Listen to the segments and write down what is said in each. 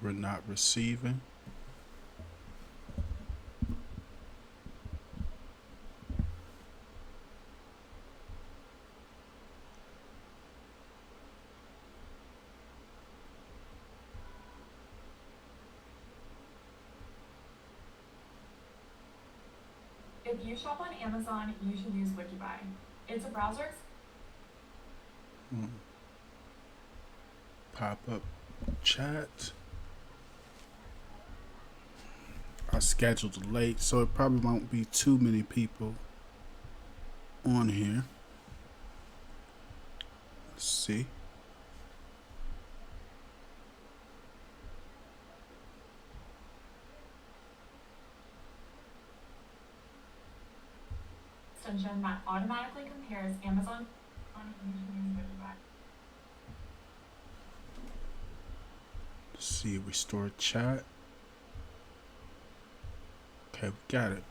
Viber not receiving. If you shop on Amazon, you should use Wikibuy. It's a browser. Pop up chat. I scheduled late, so it probably won't be too many people on here. Let's see. Extension that automatically compares Amazon. You should use Wikibuy. Let's see, restore chat. Okay, we got it.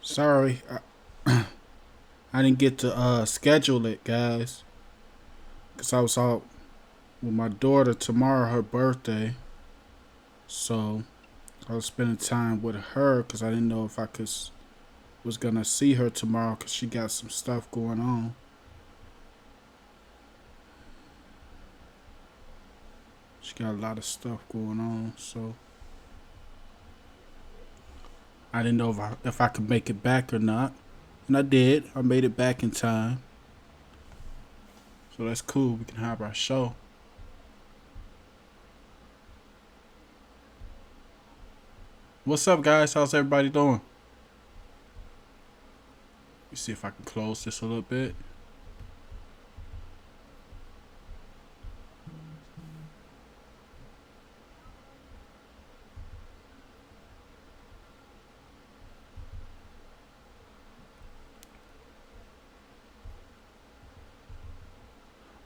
Sorry, I didn't get to schedule it, guys, because I was out with my daughter tomorrow, her birthday. So I was spending time with her because I didn't know if I was gonna see her tomorrow because she got some stuff going on. She got a lot of stuff going on, so I didn't know if I could make it back or not. And I did. I made it back in time. So that's cool. We can have our show. What's up, guys? How's everybody doing? Let me see if I can close this a little bit.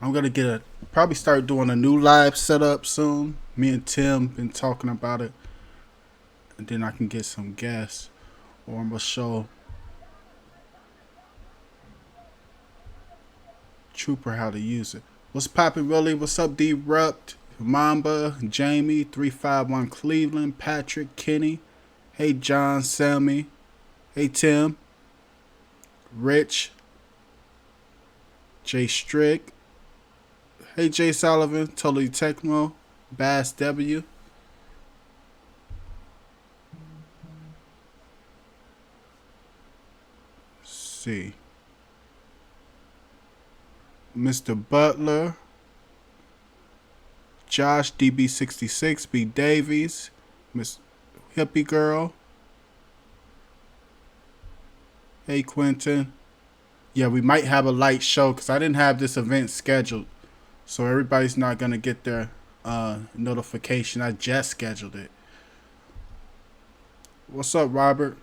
I'm gonna probably start doing a new live setup soon. Me and Tim been talking about it, and then I can get some guests, or I'm gonna show Trooper how to use it. What's poppin', Willie? What's up, D-Rupt, Mamba, Jamie, 351 Cleveland, Patrick, Kenny. Hey, John, Sammy. Hey, Tim, Rich, Jay Strick. Hey, Jay Sullivan, Totally Techno, Bass W. Let's see. Mr. Butler, Josh DB66, B Davies, Miss Hippie Girl. Hey, Quentin. Yeah, we might have a light show because I didn't have this event scheduled, so everybody's not gonna get their notification. I just scheduled it. What's up, Robert?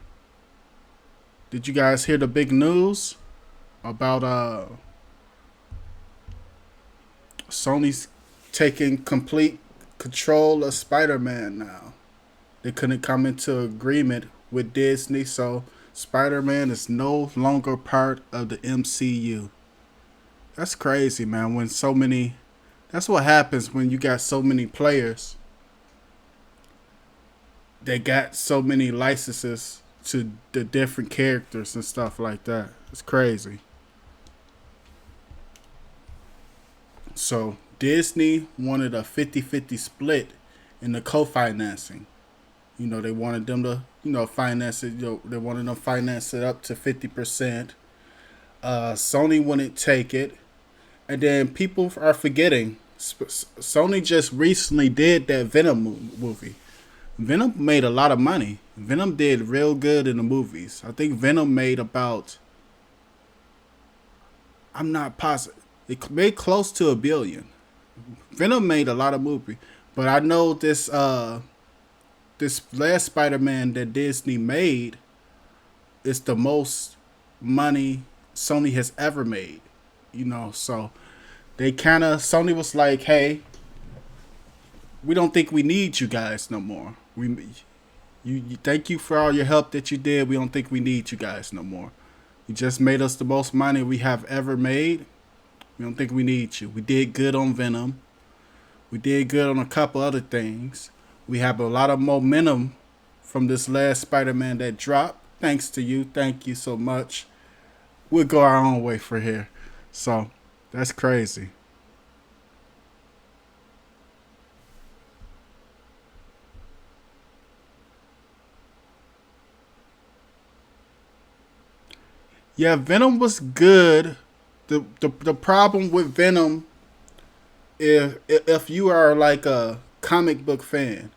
Did you guys hear the big news about Sony's taking complete control of Spider-Man now? They couldn't come into agreement with Disney, so Spider-Man is no longer part of the MCU. That's crazy, man. When so many, that's what happens when you got so many players. They got so many licenses to the different characters and stuff like that. It's crazy. So Disney wanted a 50-50 split in the co-financing. They wanted them to, finance it. They wanted them to finance it up to 50%. Sony wouldn't take it. And then people are forgetting, Sony just recently did that Venom movie. Venom made a lot of money. Venom did real good in the movies. I think Venom made about, I'm not positive, it made close to $1 billion. Venom made a lot of movie, but I know this this last Spider-Man that Disney made is the most money Sony has ever made. So they kind of Sony was like, "Hey, we don't think we need you guys no more. You thank you for all your help that you did. We don't think we need you guys no more. You just made us the most money we have ever made. We don't think we need you. We did good on Venom. We did good on a couple other things. We have a lot of momentum from this last Spider-Man that dropped. Thanks to you. Thank you so much. We'll go our own way for here." So that's crazy. Yeah, Venom was good. The problem with Venom, if you are like a comic book fan,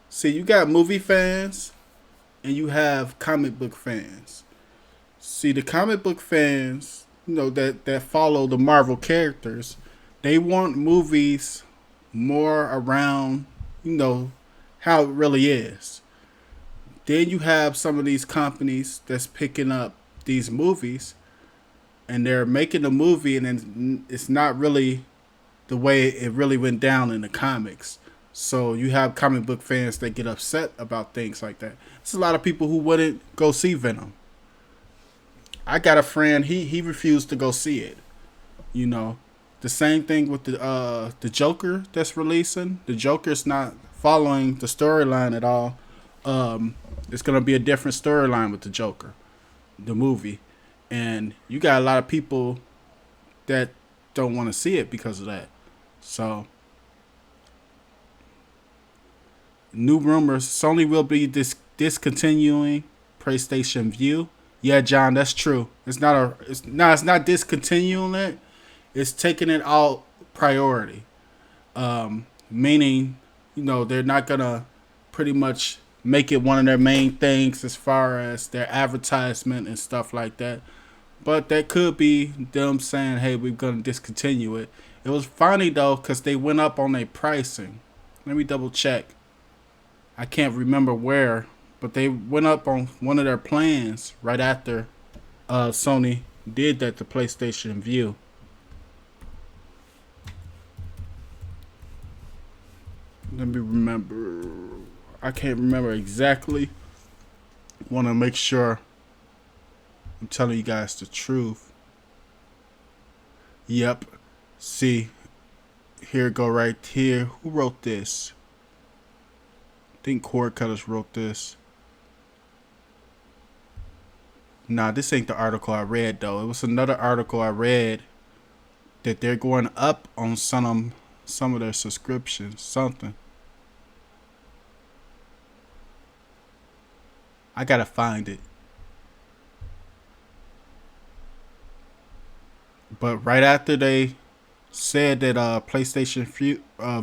see, you got movie fans and you have comic book fans. See, the comic book fans, that follow the Marvel characters, they want movies more around, how it really is. Then you have some of these companies that's picking up these movies and they're making a movie and it's not really the way it really went down in the comics. So you have comic book fans that get upset about things like that. There's a lot of people who wouldn't go see Venom. I got a friend, he refused to go see it. You know. The same thing with the Joker that's releasing. The Joker's not following the storyline at all. It's gonna be a different storyline with the Joker, the movie. And you got a lot of people that don't want to see it because of that. So, new rumors: Sony will be discontinuing PlayStation View. Yeah, John, that's true. It's not discontinuing it. It's taking it out priority. Meaning, they're not gonna pretty much make it one of their main things as far as their advertisement and stuff like that. But that could be them saying, "Hey, we're gonna discontinue it." It was funny though, cause they went up on their pricing. Let me double check. I can't remember where, but they went up on one of their plans right after Sony did that to PlayStation View. Let me remember. I can't remember exactly. Want to make sure I'm telling you guys the truth. Yep. See, here it go right here. Who wrote this? I think Cord Cutters wrote this. Nah, this ain't the article I read though. It was another article I read that they're going up on some of their subscriptions. Something. I gotta find it. But right after they said that PlayStation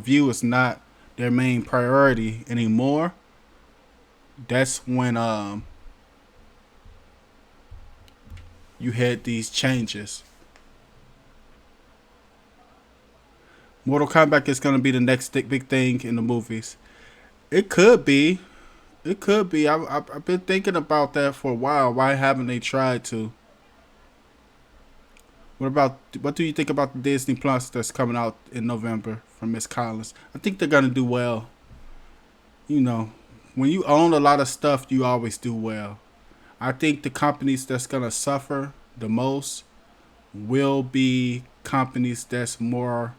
View is not their main priority anymore, that's when you had these changes. Mortal Kombat is gonna be the next big thing in the movies. It could be. It could be. I've been thinking about that for a while. Why haven't they tried to? What do you think about the Disney Plus that's coming out in November from Miss Collins? I think they're gonna do well. When you own a lot of stuff, you always do well. I think the companies that's gonna suffer the most will be companies that's more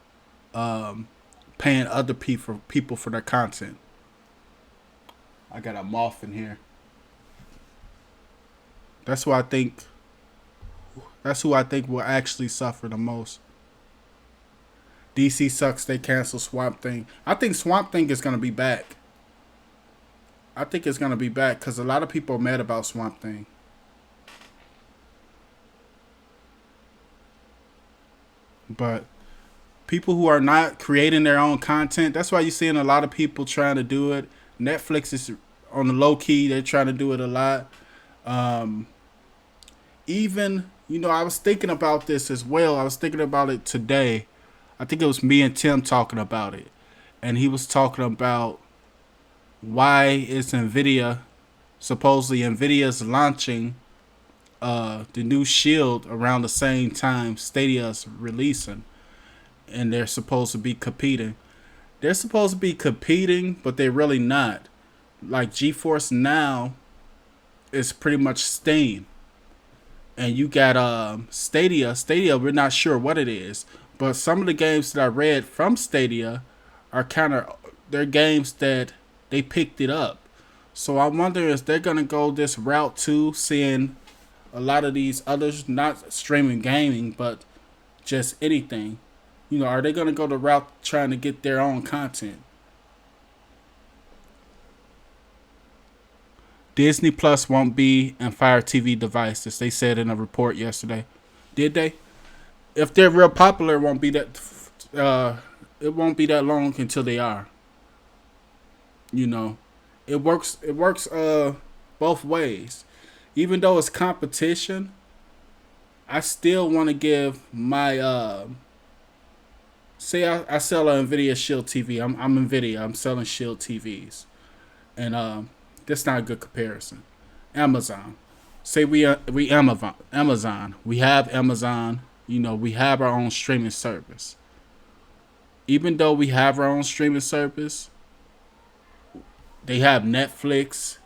paying other people for their content. I got a moth in here. That's who I think. That's who I think will actually suffer the most. DC sucks. They cancel Swamp Thing. I think Swamp Thing is gonna be back. I think it's gonna be back because a lot of people are mad about Swamp Thing. But people who are not creating their own content, that's why you're seeing a lot of people trying to do it. Netflix is on the low key. They're trying to do it a lot. Even, I was thinking about this as well. I was thinking about it today. I think it was me and Tim talking about it. And he was talking about why is Nvidia supposedly Nvidia's launching the new Shield around the same time Stadia's releasing, and they're supposed to be competing. They're supposed to be competing, but they're really not. Like GeForce Now is pretty much Steam, and you got Stadia. Stadia, we're not sure what it is, but some of the games that I read from Stadia are kind of they're games that they picked it up. So I wonder if they're gonna go this route too, seeing a lot of these others not streaming gaming, but just anything. You know, are they gonna go the route trying to get their own content? Disney Plus won't be in Fire TV devices. They said in a report yesterday. Did they? If they're real popular, it won't be that. It won't be that long until they are. You know, it works. It works. Both ways. Even though it's competition, I still want to give my. Say I sell a Nvidia Shield TV. I'm Nvidia. I'm selling Shield TVs, and that's not a good comparison. Amazon. Say we Amazon. We have Amazon. You know, we have our own streaming service. Even though we have our own streaming service, they have Netflix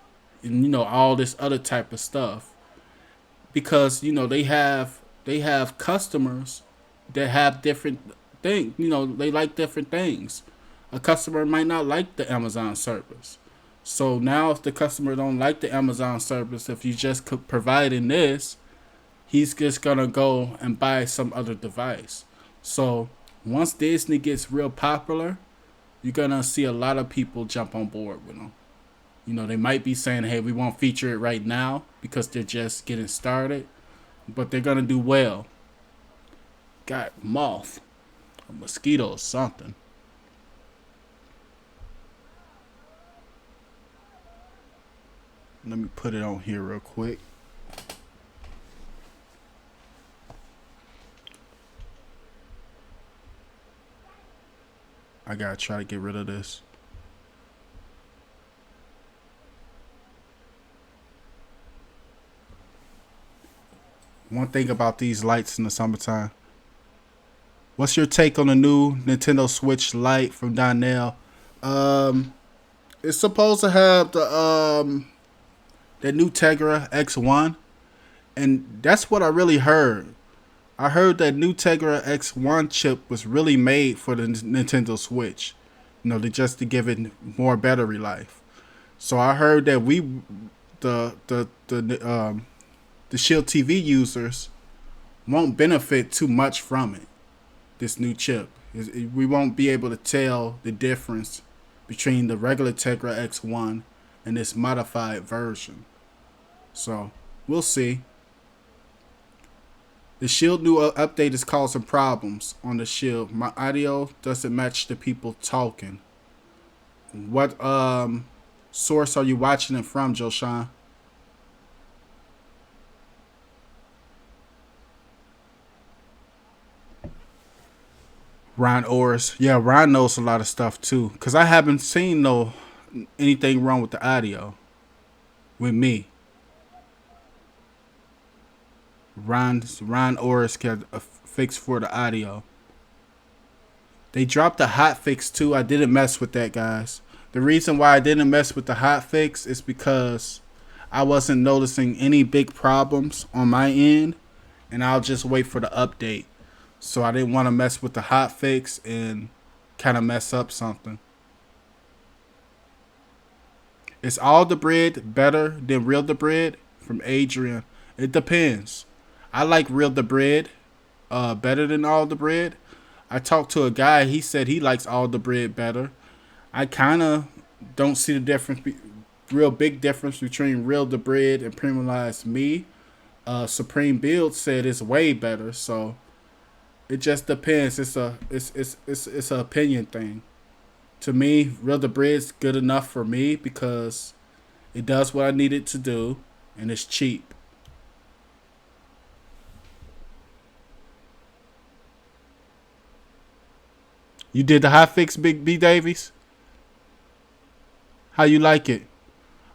and all this other type of stuff because they have customers that have different things. They like different things. A customer might not like the Amazon service. So now if the customer don't like the Amazon service, if you just providing this, he's just gonna go and buy some other device. So once Disney gets real popular, you're gonna see a lot of people jump on board with them. They might be saying, "Hey, we won't feature it right now because they're just getting started," but they're gonna do well. Got moth, a mosquito, or something. Let me put it on here real quick. I gotta try to get rid of this. One thing about these lights in the summertime. What's your take on the new Nintendo Switch Lite from Donnell? Um, it's supposed to have the new Tegra X1, and that's what I really heard. I heard that new Tegra X1 chip was really made for the Nintendo Switch. Just to give it more battery life. So I heard that the Shield TV users won't benefit too much from it. This new chip, we won't be able to tell the difference between the regular Tegra X1 and this modified version. So we'll see. The Shield new update is causing problems on the Shield. My audio doesn't match the people talking. What source are you watching it from, Joshan? Ron Orris. Yeah, Ron knows a lot of stuff too. Cause I haven't seen anything wrong with the audio with me. Ron Orris got a fix for the audio. They dropped a hot fix too. I didn't mess with that, guys. The reason why I didn't mess with the hot fix is because I wasn't noticing any big problems on my end, and I'll just wait for the update. So I didn't want to mess with the hot fix and kind of mess up something. Is all the bread better than real the bread? From Adrian. It depends. I like real the bread better than all the bread. I talked to a guy. He said he likes all the bread better. I kind of don't see the difference, real big difference between real the bread and premiumized me. Supreme Build said it's way better. So it just depends. It's a opinion thing. To me, real the bread's good enough for me because it does what I need it to do, and it's cheap. You did the hot fix, Big B Davies? How you like it?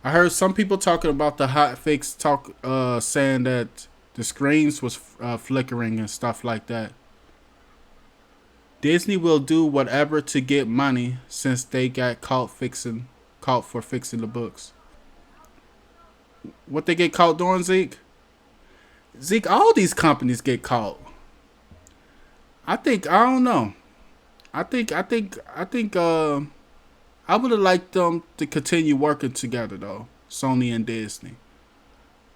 I heard some people talking about the hot fix saying that the screens was flickering and stuff like that. Disney will do whatever to get money since they got caught for fixing the books. What they get caught doing, Zeke? Zeke, all these companies get caught. I don't know. I think I would have liked them to continue working together though, Sony and Disney.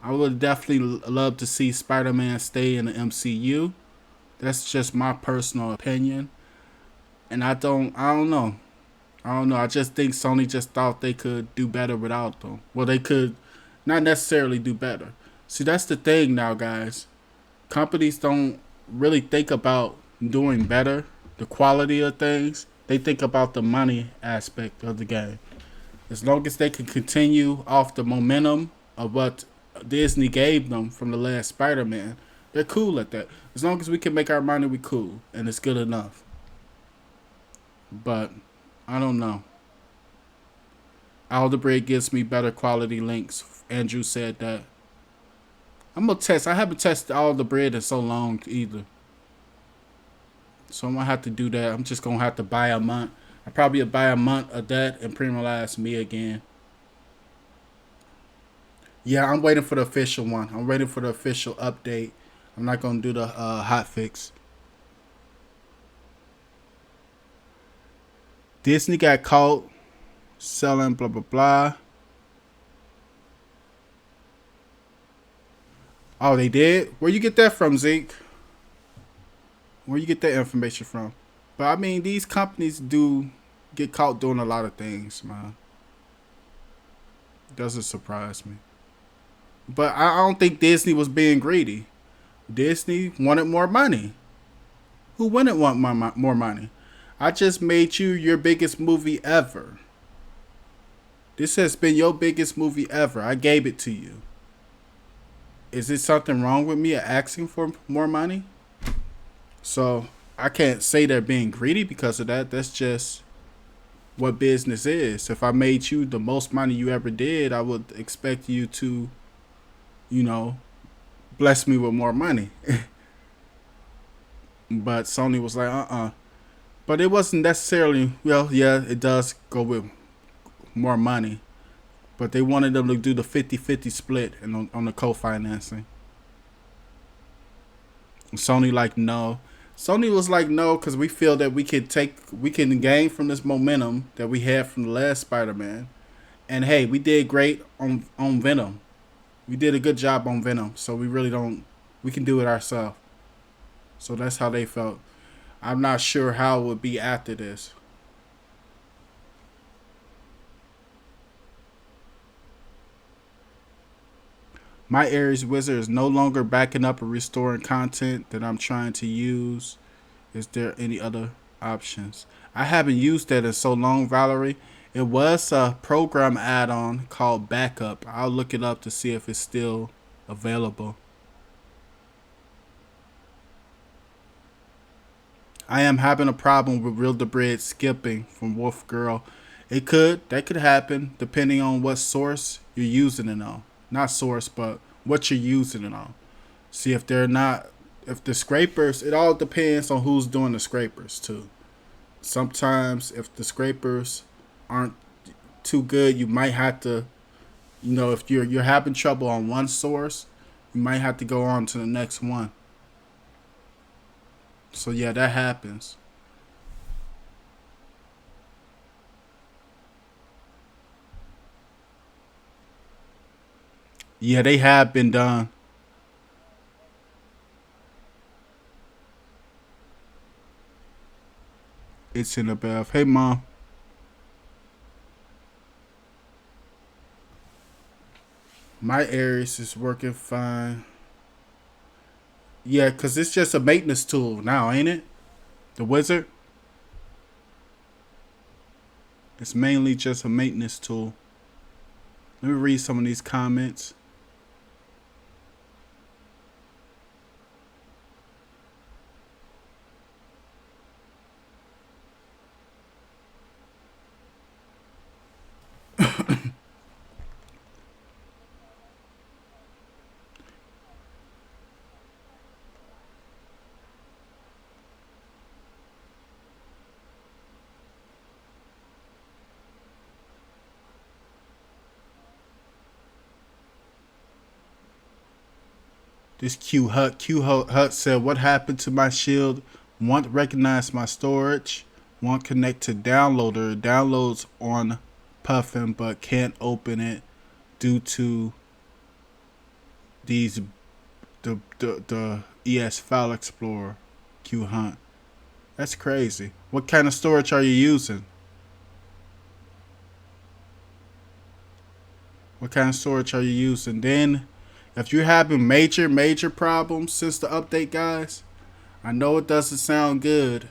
I would definitely love to see Spider-Man stay in the MCU. That's just my personal opinion, and I don't know. I don't know. I just think Sony just thought they could do better without them. Well, they could not necessarily do better. See, that's the thing now, guys. Companies don't really think about doing better, the quality of things. They think about the money aspect of the game. As long as they can continue off the momentum of what Disney gave them from the last Spider-Man, they're cool at that. As long as we can make our money, we cool, and it's good enough. But I don't know. Alderbread gives me better quality links. Andrew said that. I'm gonna test. I haven't tested Alderbread in so long either, so I'm gonna have to do that. I'm just gonna have to buy a month. I probably buy a month of that and penalize me again. Yeah, I'm waiting for the official one. I'm waiting for the official update. I'm not gonna do the hot fix. Disney got caught selling blah blah blah. Oh, they did? Where you get that from, Zeke? Where you get that information from? But I mean, these companies do get caught doing a lot of things, man. It doesn't surprise me. But I don't think Disney was being greedy. Disney wanted more money. Who wouldn't want more money? I just made you your biggest movie ever. This has been your biggest movie ever. I gave it to you. Is it something wrong with me asking for more money? So I can't say they're being greedy because of that. That's just what business is. If I made you the most money you ever did, I would expect you to, you know, bless me with more money. But Sony was like, But it wasn't necessarily, well, yeah, it does go with more money. But they wanted them to do the 50-50 split on the co-financing. Sony like, no. Sony was like, no, because we feel that we can gain from this momentum that we had from the last Spider-Man. And hey, we did great on Venom. We did a good job on Venom, so we can do it ourselves. So that's how they felt. I'm not sure how it would be after this. My Ares wizard is no longer backing up and restoring content that I'm trying to use. Is there any other options? I haven't used that in so long, Valerie. It was a program add-on called Backup. I'll look it up to see if it's still available. I am having a problem with Real the Bread skipping from Wolf Girl. That could happen depending on what source you're using it on. Not source, but what you're using it on. See if they're not, if the scrapers, it all depends on who's doing the scrapers too. Sometimes if the scrapers aren't too good, you might have to, if you're having trouble on one source, you might have to go on to the next one. So yeah, that happens. Yeah, they have been done. It's in the bath. Hey, mom. My Aries is working fine. Yeah, because it's just a maintenance tool now, ain't it? The wizard? It's mainly just a maintenance tool. Let me read some of these comments. This Q Hut said, what happened to my shield? Won't recognize my storage. Won't connect to downloader. Downloads on Puffin, but can't open it due to these the ES File Explorer. Q Hunt. That's crazy. What kind of storage are you using? What kind of storage are you using? Then, if you're having major problems since the update, guys, I know it doesn't sound good,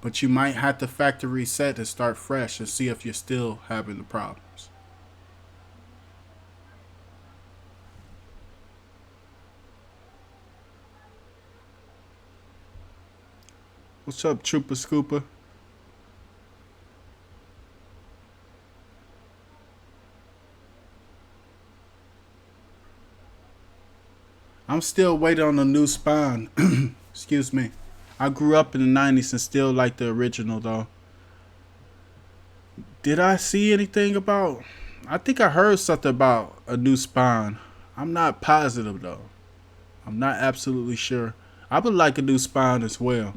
but you might have to factory reset and start fresh and see if you're still having the problems. What's up, Trooper Scooper? I'm still waiting on the new Spawn. Excuse me. I grew up in the 90s and still like the original, though. Did I see anything about... I think I heard something about a new Spawn. I'm not positive, though. I'm not absolutely sure. I would like a new Spawn as well.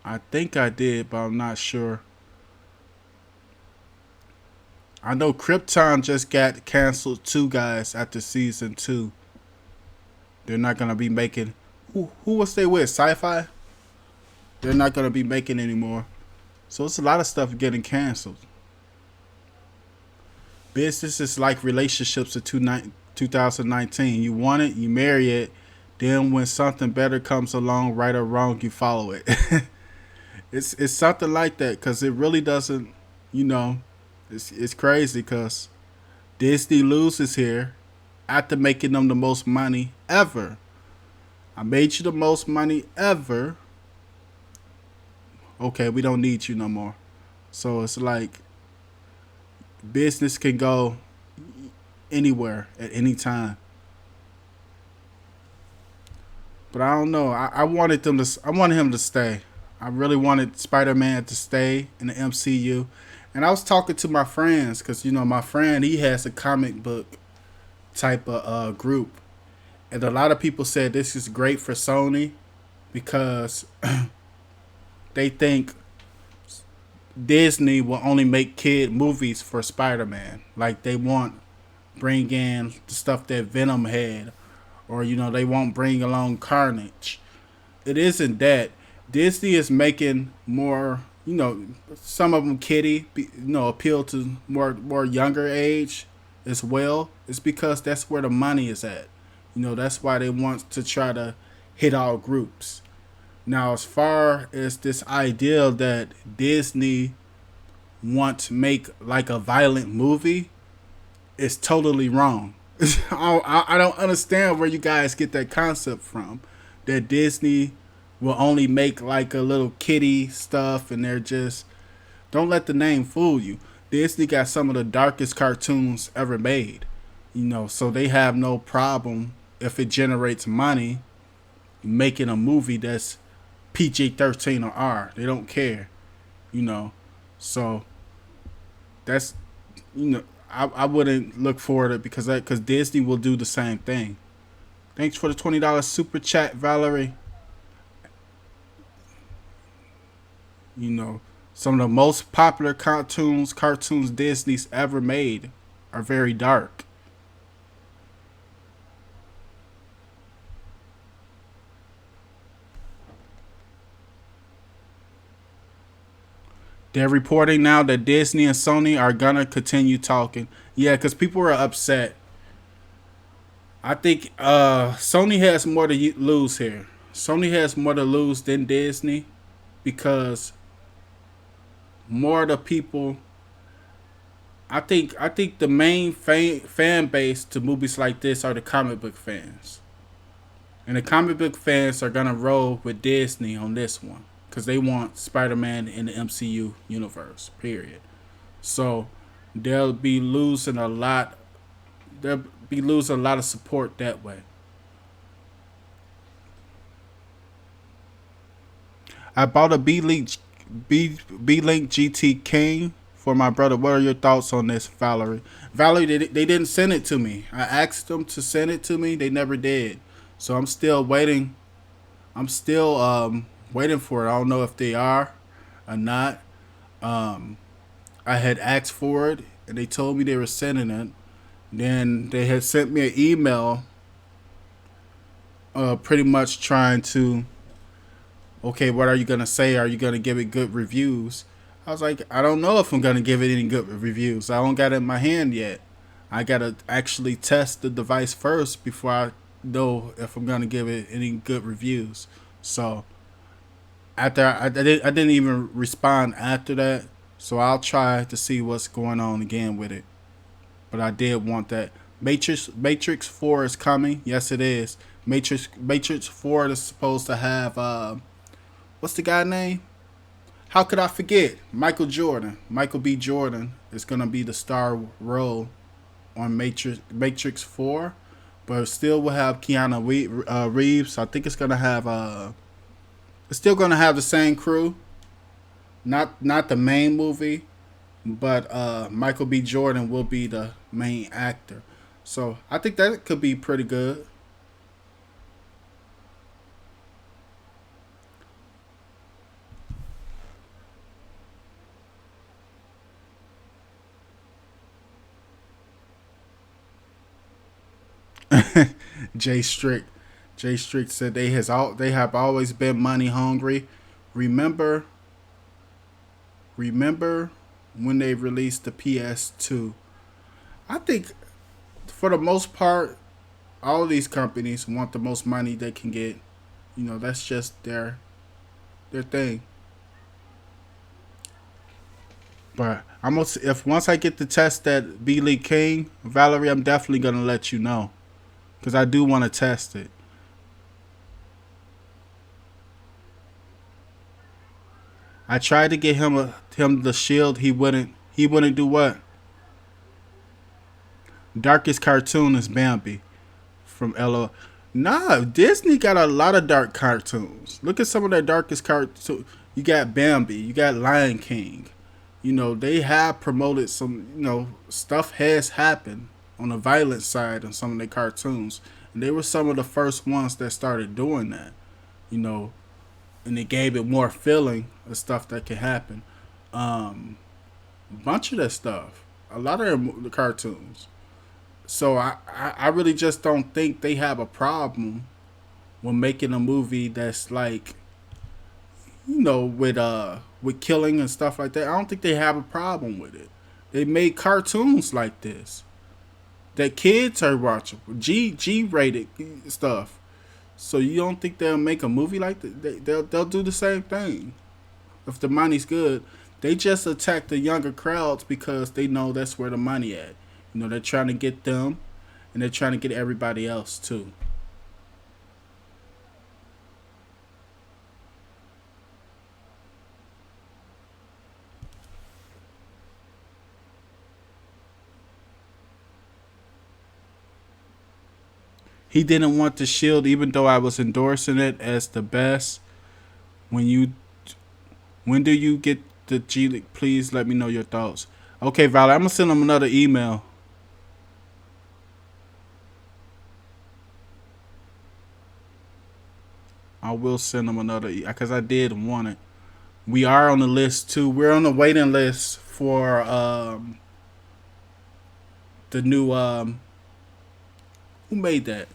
I think I did, but I'm not sure. I know Krypton just got canceled too, guys, after season 2. They're not going to be making... Who was they with? Sci-Fi? They're not going to be making anymore. So it's a lot of stuff getting canceled. Business is like relationships of 2019. You want it, you marry it. Then when something better comes along, right or wrong, you follow it. It's something like that, because it really doesn't, you know, it's crazy because Disney loses here after making them the most money ever. I made you the most money ever. Okay, we don't need you no more. So it's like business can go anywhere at any time. But I don't know. I wanted him to stay. I really wanted Spider-Man to stay in the MCU. And I was talking to my friends because, you know, my friend, he has a comic book type of group. And a lot of people said this is great for Sony because they think Disney will only make kid movies for Spider-Man. Like they won't bring in the stuff that Venom had, or you know they won't bring along Carnage. It isn't that Disney is making more. You know, some of them kiddie. You know, appeal to more younger age as well. It's because that's where the money is at. You know, that's why they want to try to hit all groups. Now, as far as this idea that Disney wants to make like a violent movie, it's totally wrong. I don't understand where you guys get that concept from. That Disney will only make like a little kiddie stuff and they're just... Don't let the name fool you. Disney got some of the darkest cartoons ever made. You know, so they have no problem if it generates money making a movie that's PG-13 or R. They don't care, you know. So that's, you know, I wouldn't look forward to it because Disney will do the same thing. Thanks for the $20 super chat, Valerie. You know, some of the most popular cartoons Disney's ever made are very dark. They're reporting now that Disney and Sony are gonna continue talking. Yeah, because people are upset. I think Sony has more to lose here. Sony has more to lose than Disney because more of the people... I think the main fan base to movies like this are the comic book fans. And the comic book fans are gonna roll with Disney on this one. Because they want Spider-Man in the MCU universe, period. So they'll be losing a lot. They'll be losing a lot of support that way. I bought a B-Link GT King for my brother. What are your thoughts on this, Valerie? Valerie, they didn't send it to me. I asked them to send it to me. They never did. So I'm still waiting. I'm still waiting for it. I don't know if they are or not. Um, I had asked for it, and they told me they were sending it. Then they had sent me an email, pretty much trying to, okay, what are you gonna say? Are you gonna give it good reviews? I was like, I don't know if I'm gonna give it any good reviews. I don't got it in my hand yet. I gotta actually test the device first before I know if I'm gonna give it any good reviews. So after I didn't even respond after that. So I'll try to see what's going on again with it. But I did want that. Matrix 4 is coming. Yes, it is. Matrix 4 is supposed to have what's the guy name? How could I forget? Michael Jordan. Michael B. Jordan is gonna be the star role on Matrix 4, but still will have Keanu Reeves. I think it's gonna have it's still gonna have the same crew. Not the main movie, but Michael B. Jordan will be the main actor. So I think that could be pretty good. Jay Strick. Jay Strick said they have always been money hungry. Remember remember when they released the PS2? I think for the most part, all of these companies want the most money they can get. You know, that's just their thing. But I'm gonna if once I get the test that B Lee King, Valerie, I'm definitely gonna let you know because I do want to test it. I tried to get him the shield. He wouldn't do what? Darkest cartoon is Bambi from LO. Nah, Disney got a lot of dark cartoons. Look at some of their darkest cartoons. You got Bambi. You got Lion King. You know, they have promoted some, stuff has happened on the violent side in some of their cartoons. And they were some of the first ones that started doing that, you know, and it gave it more feeling of stuff that can happen. A bunch of that stuff. A lot of the cartoons. So I really just don't think they have a problem when making a movie that's like, with killing and stuff like that. I don't think they have a problem with it. They made cartoons like this that kids are watching, G rated stuff. So you don't think they'll make a movie like that? They'll do the same thing if the money's good. They just attack the younger crowds because they know that's where the money at. You know, they're trying to get them, and they're trying to get everybody else too. He didn't want the shield, even though I was endorsing it as the best. When you, when do you get the G League? Please let me know your thoughts. Okay, Valerie, I'm gonna send him another email. I will send him another because I did want it. We are on the list too. We're on the waiting list for the new who made that?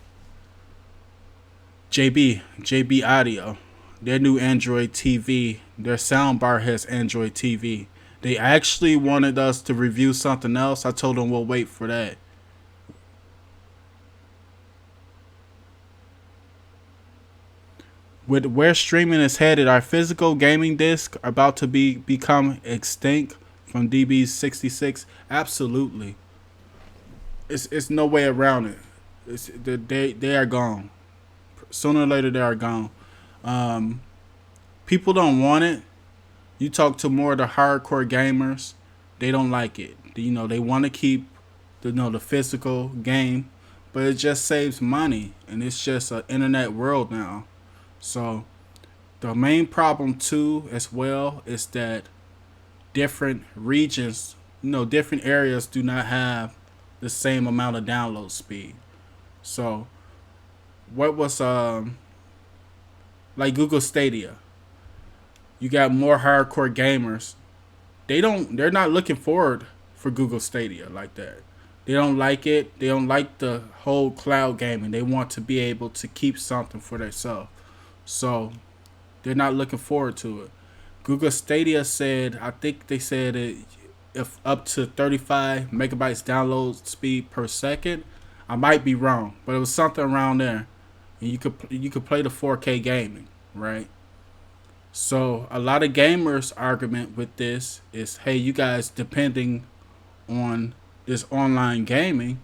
JB Audio. Their new Android TV. Their soundbar has Android TV. They actually wanted us to review something else. I told them we'll wait for that. With where streaming is headed, our physical gaming disc about to become extinct from DB's 66? Absolutely. It's no way around it. They are gone. Sooner or later they are gone. Um, People don't want it. You talk to more of the hardcore gamers, they don't like it. You know, they want to keep the physical game, but it just saves money, and it's just an internet world now. So the main problem too, as well, is that different regions, different areas do not have the same amount of download speed. So what was like Google Stadia? You got more hardcore gamers. They're not looking forward for Google Stadia like that. They don't like it. They don't like the whole cloud gaming. They want to be able to keep something for themselves. So they're not looking forward to it. Google Stadia said, I think they said it, if up to 35 megabytes download speed per second. I might be wrong, but it was something around there. And you could play the 4K gaming, right? So a lot of gamers' argument with this is, hey, you guys depending on this online gaming.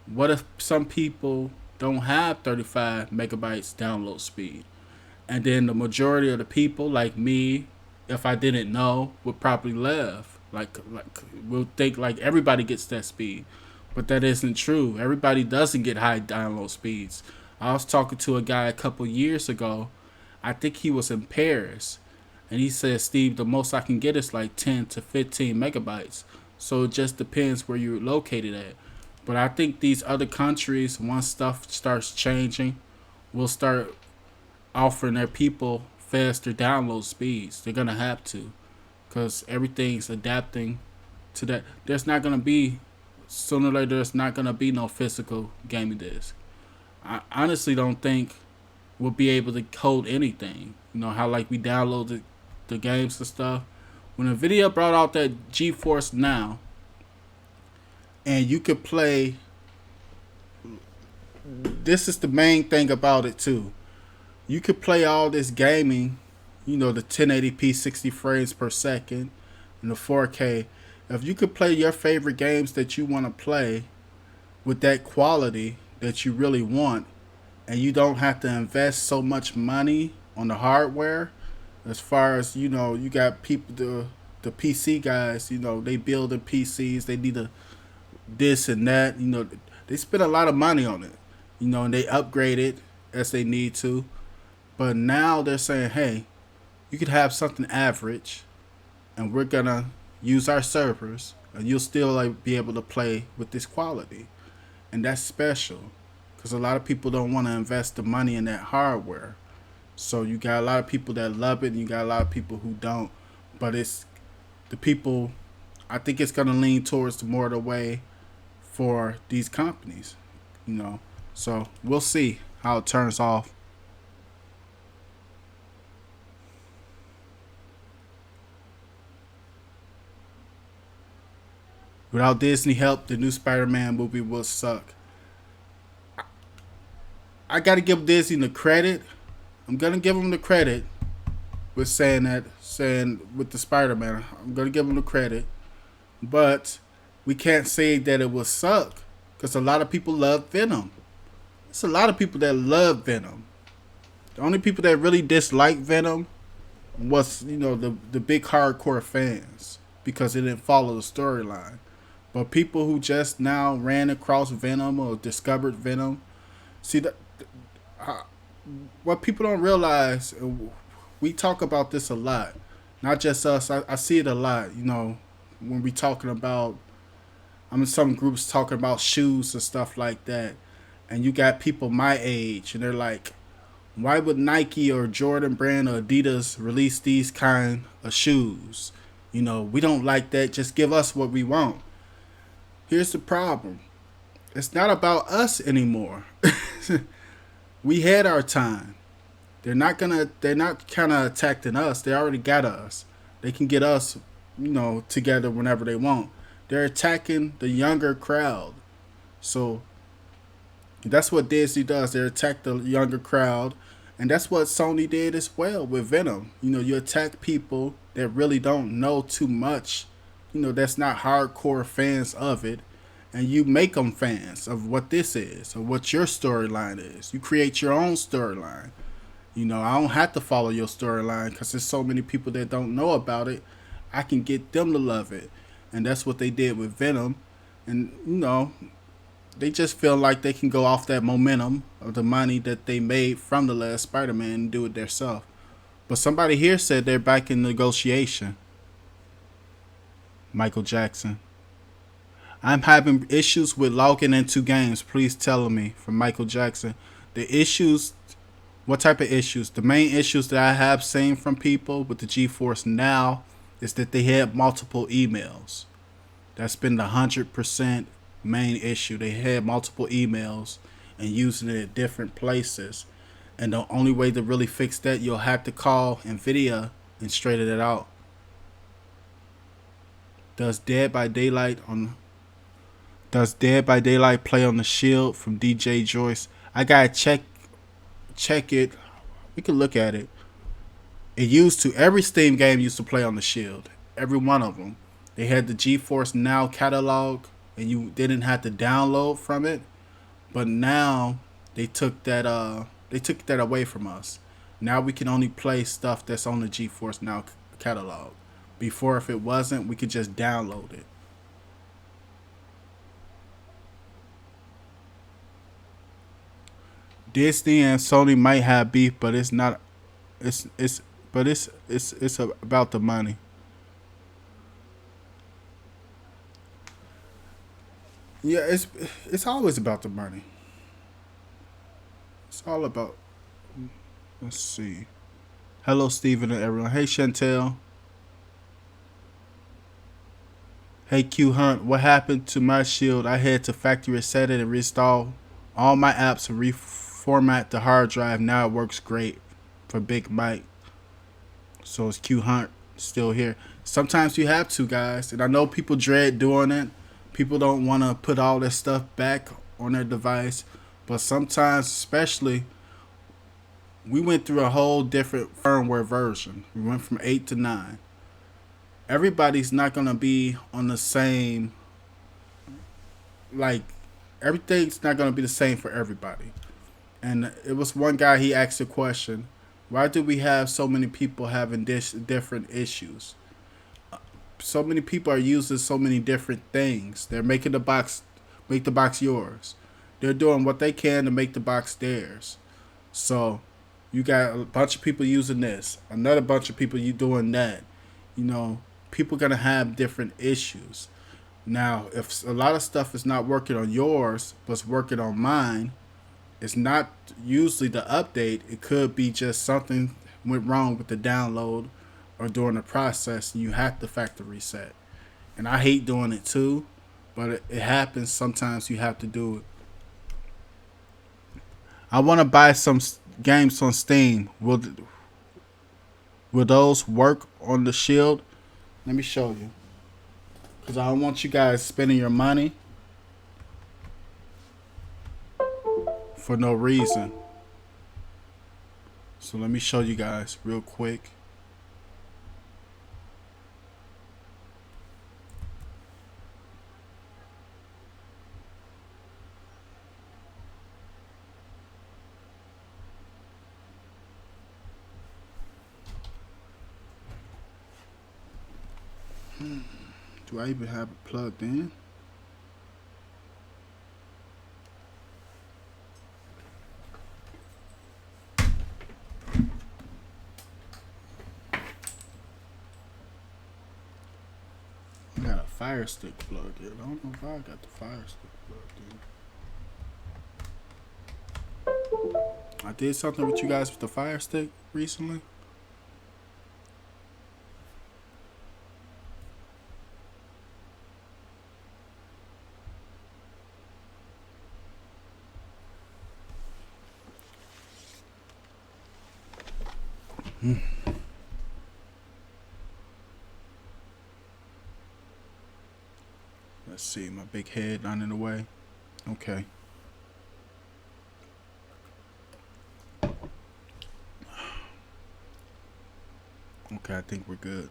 What if some people don't have 35 megabytes download speed? And then the majority of the people, like me, if I didn't know, would probably laugh. Like we'll think like everybody gets that speed, but that isn't true. Everybody doesn't get high download speeds. I was talking to a guy a couple years ago. I think he was in Paris, and he said, Steve, the most I can get is like 10 to 15 megabytes. So it just depends where you're located at. But I think these other countries, once stuff starts changing, will start offering their people faster download speeds. They're going to have to, because everything's adapting to that. There's not going to be, sooner or later, there's not going to be no physical gaming disc. I honestly don't think we'll be able to code anything. You know how like we downloaded the games and stuff. When Nvidia brought out that GeForce Now, and you could play. This is the main thing about it too. You could play all this gaming, the 1080p 60 frames per second, and the 4K. If you could play your favorite games that you want to play with that quality that you really want, and you don't have to invest so much money on the hardware, as far as you got people, the PC guys, they building PCs, they need this and that, they spend a lot of money on it, and they upgrade it as they need to. But now they're saying, hey, you could have something average, and we're gonna use our servers, and you'll still like be able to play with this quality, and that's special, because a lot of people don't want to invest the money in that hardware. So you got a lot of people that love it, and you got a lot of people who don't. But it's the people. I think it's gonna lean towards more of the way for these companies, So we'll see how it turns off. Without Disney help, the new Spider-Man movie will suck. I gotta give Disney the credit. I'm gonna give them the credit with saying with the Spider-Man. I'm gonna give them the credit, but we can't say that it will suck, because a lot of people love Venom. It's a lot of people that love Venom. The only people that really dislike Venom was the big hardcore fans, because it didn't follow the storyline. But people who just now ran across Venom or discovered Venom, see that what people don't realize. We talk about this a lot, not just us. I see it a lot. When we talking about, I'm in some groups talking about shoes and stuff like that, and you got people my age, and they're like, why would Nike or Jordan brand or Adidas release these kind of shoes? We don't like that. Just give us what we want. Here's the problem. It's not about us anymore. We had our time. They're not kind of attacking us. They already got us. They can get us, together whenever they want. They're attacking the younger crowd. So that's what Disney does. They attack the younger crowd. And that's what Sony did as well with Venom. You attack people that really don't know too much, that's not hardcore fans of it. And you make them fans of what this is, or what your storyline is. You create your own storyline. I don't have to follow your storyline, because there's so many people that don't know about it. I can get them to love it. And that's what they did with Venom. And, they just feel like they can go off that momentum of the money that they made from the last Spider-Man and do it themselves. But somebody here said they're back in negotiation. Michael Jackson. I'm having issues with logging into games. Please tell me from Michael Jackson. The issues, what type of issues? The main issues that I have seen from people with the GeForce Now is that they had multiple emails. That's been the 100% main issue. They had multiple emails and using it at different places. And the only way to really fix that, you'll have to call Nvidia and straighten it out. Does Dead by Daylight on Does Dead by Daylight play on the Shield from DJ Joyce? I gotta check it. We can look at it. It used to, every Steam game used to play on the Shield. Every one of them. They had the GeForce Now catalog, and you didn't have to download from it. But now they took that away from us. Now we can only play stuff that's on the GeForce Now catalog. Before, if it wasn't, we could just download it. Disney and Sony might have beef, but it's not. It's about the money. Yeah, it's always about the money. It's all about. Let's see. Hello, Steven and everyone. Hey, Chantel. Hey, Q Hunt. What happened to my Shield? I had to factory reset it and reinstall all my apps and reformat the hard drive. Now it works great for Big Mike. So it's Q Hunt still here. Sometimes you have to, guys. And I know people dread doing it. People don't want to put all their stuff back on their device. But sometimes, especially, we went through a whole different firmware version. We went from 8 to 9. Everybody's not going to be on the same, like, everything's not going to be the same for everybody. And it was one guy, he asked a question: why do we have so many people having different issues? So many people are using so many different things. They're making make the box yours. They're doing what they can to make the box theirs. So you got a bunch of people using this, another bunch of people you doing that. You know, people gonna have different issues. Now, if a lot of stuff is not working on yours, but it's working on mine, it's not usually the update. It could be just something went wrong with the download or during the process, and you have to factory reset. And I hate doing it too, but it happens. Sometimes you have to do it. I want to buy some games on Steam. Will those work on the Shield? Let me show you. Because I don't want you guys spending your money for no reason. So let me show you guys real quick. Do I even have it plugged in? I got a Fire Stick plugged in. I don't know if I got the Fire Stick plugged in. I did something with you guys with the Fire Stick recently. Let's see, my big head not in the way. Okay. Okay, I think we're good.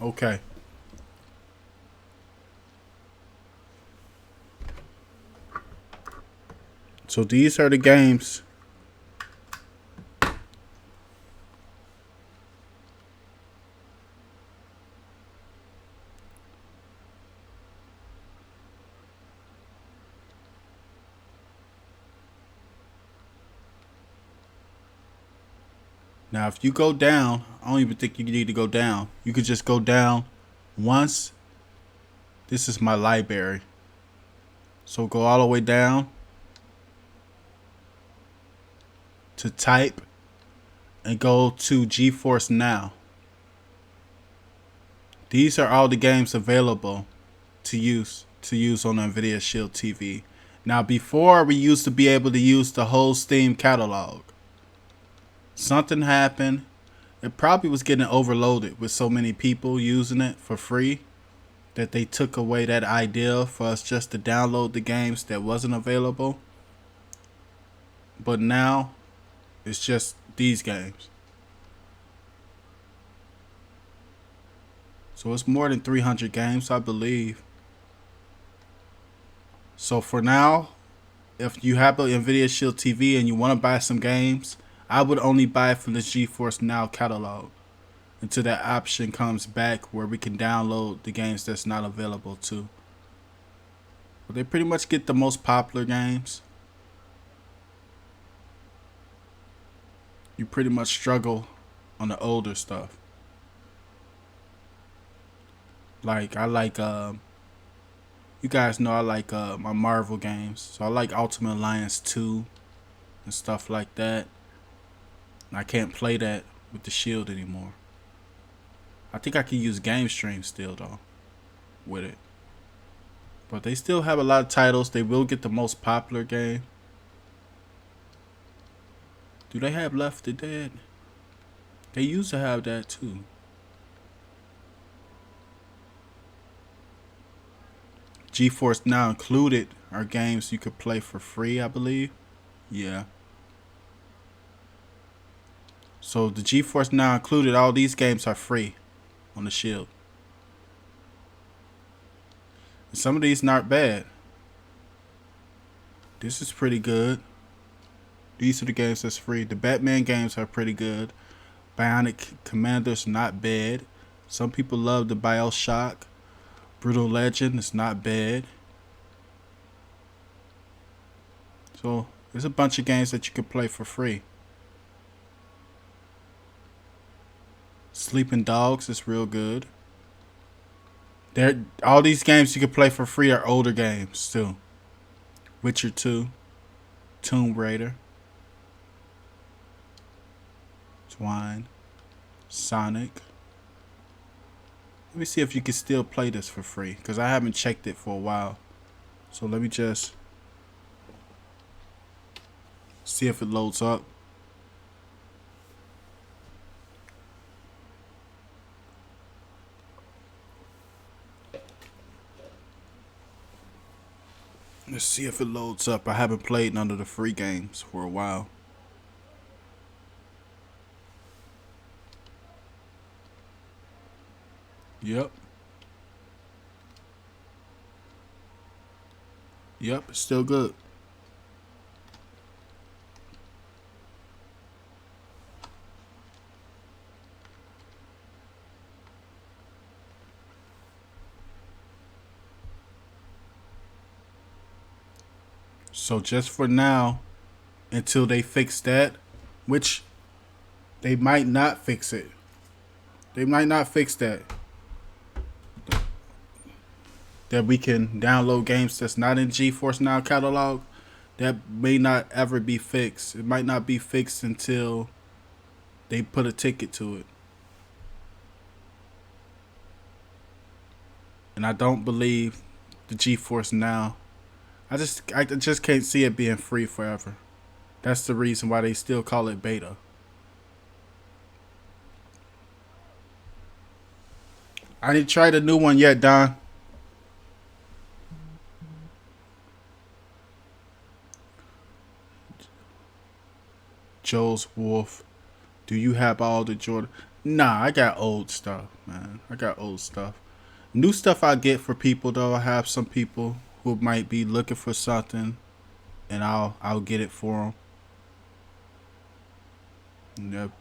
Okay. So these are the games. Now, if you go down, I don't even think you need to go down. You could just go down once. This is my library. So go all the way down to type and go to GeForce Now. These are all the games available to use on Nvidia Shield TV. Now, before we used to be able to use the whole Steam catalog. Something happened. It probably was getting overloaded with so many people using it for free that they took away that idea for us just to download the games that wasn't available. But now it's just these games. So it's more than 300 games, I believe. So for now, if you have an Nvidia Shield TV and you want to buy some games, I would only buy from the GeForce Now catalog until that option comes back where we can download the games that's not available too. But they pretty much get the most popular games. You pretty much struggle on the older stuff. Like I like you guys know I like my Marvel games. So I like Ultimate Alliance 2 and stuff like that. And I can't play that with the Shield anymore. I think I can use GameStream still though with it. But they still have a lot of titles. They will get the most popular game. Do they have Left 4 Dead? They used to have that too. GeForce Now included are games you could play for free, I believe. Yeah. So the GeForce Now included, all these games are free on the Shield. And some of these not bad. This is pretty good. These are the games that's free. The Batman games are pretty good. Bionic Commander's not bad. Some people love the BioShock. Brutal Legend is not bad. So there's a bunch of games that you can play for free. Sleeping Dogs is real good. All these games you can play for free are older games too. Witcher 2, Tomb Raider, Twine, Sonic. Let me see if you can still play this for free, because I haven't checked it for a while. So let me just see if it loads up. Let's see if it loads up. I haven't played none of the free games for a while. Yep. Yep, it's still good. So just for now, until they fix that, which they might not fix it. They might not fix that. That we can download games that's not in GeForce Now catalog. That may not ever be fixed. It might not be fixed until they put a ticket to it. And I don't believe the GeForce Now. I just can't see it being free forever. That's the reason why they still call it beta. I didn't try the new one yet, Don. Joe's Wolf. Do you have all the Jordan? Nah, I got old stuff, man. I got old stuff. New stuff I get for people though. I have some people who might be looking for something, and I'll get it for them. And they'll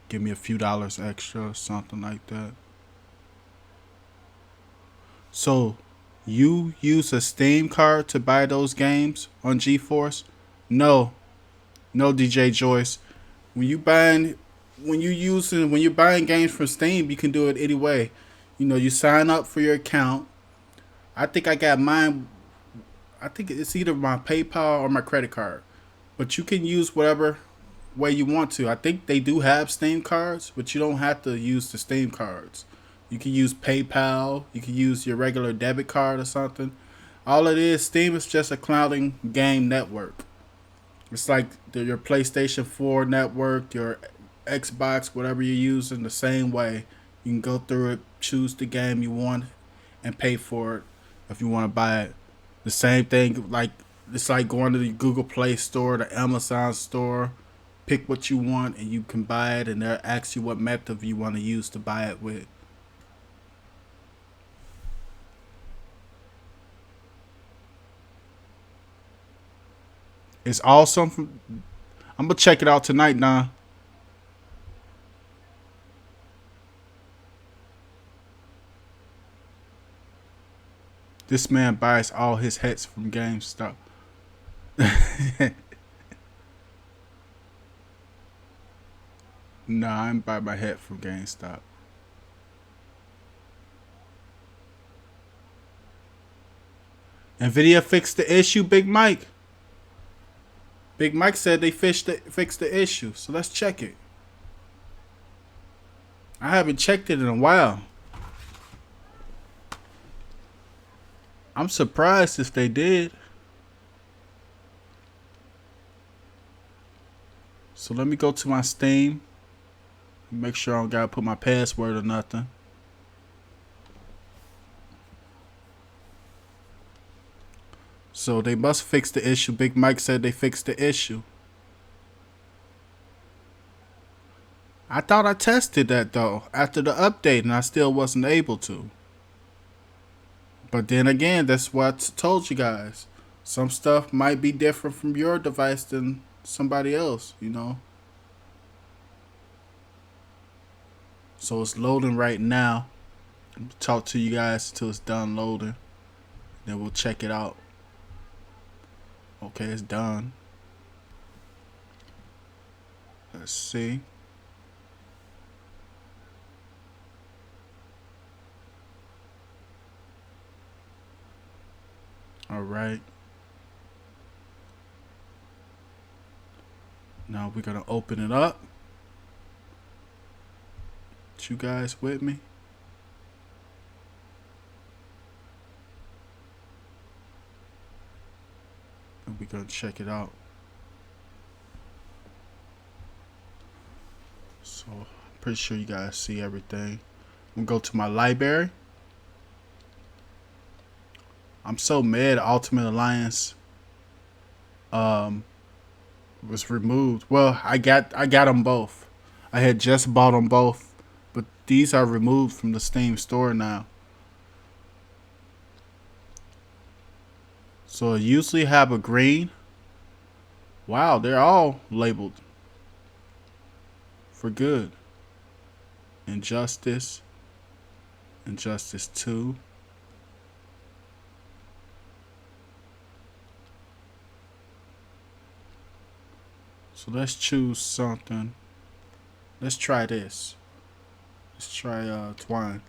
give me a few dollars extra or something like that. So, you use a Steam card to buy those games on GeForce? No, DJ Joyce. When you buying when you're buying games from Steam, you can do it anyway. You know, you sign up for your account. I think I got mine. I think it's either my PayPal or my credit card, but you can use whatever way you want to. I think they do have Steam cards, but you don't have to use the Steam cards. You can use PayPal. You can use your regular debit card or something. All it is, Steam is just a clouding game network. It's like your PlayStation 4 network, your Xbox, whatever you're using, the same way. You can go through it, choose the game you want, and pay for it if you want to buy it. The same thing, like it's like going to the Google Play Store, the Amazon Store, pick what you want, and you can buy it, and they'll ask you what method you want to use to buy it with. It's awesome. I'm gonna check it out tonight, now. This man buys all his hats from GameStop. Nah, I didn't buy my hat from GameStop. Nvidia fixed the issue, Big Mike. Big Mike said they fixed the issue, so let's check it. I haven't checked it in a while. I'm surprised if they did. So let me go to my Steam. Make sure I don't gotta put my password or nothing. So they must fix the issue. Big Mike said they fixed the issue. I thought I tested that though after the update, and I still wasn't able to. But then again, that's what I told you guys. Some stuff might be different from your device than somebody else, you know. So it's loading right now. I'll talk to you guys until it's done loading. Then we'll check it out. Okay, it's done. Let's see. All right. Now we're gonna open it up. You guys with me? And we're gonna check it out. So I'm pretty sure you guys see everything. I'm gonna go to my library. I'm so mad Ultimate Alliance was removed. Well, I got them both. I had just bought them both, but these are removed from the Steam store now. So I usually have a green. Wow, they're all labeled for good. Injustice. Injustice 2. So let's choose something. Let's try this. Let's try Twine.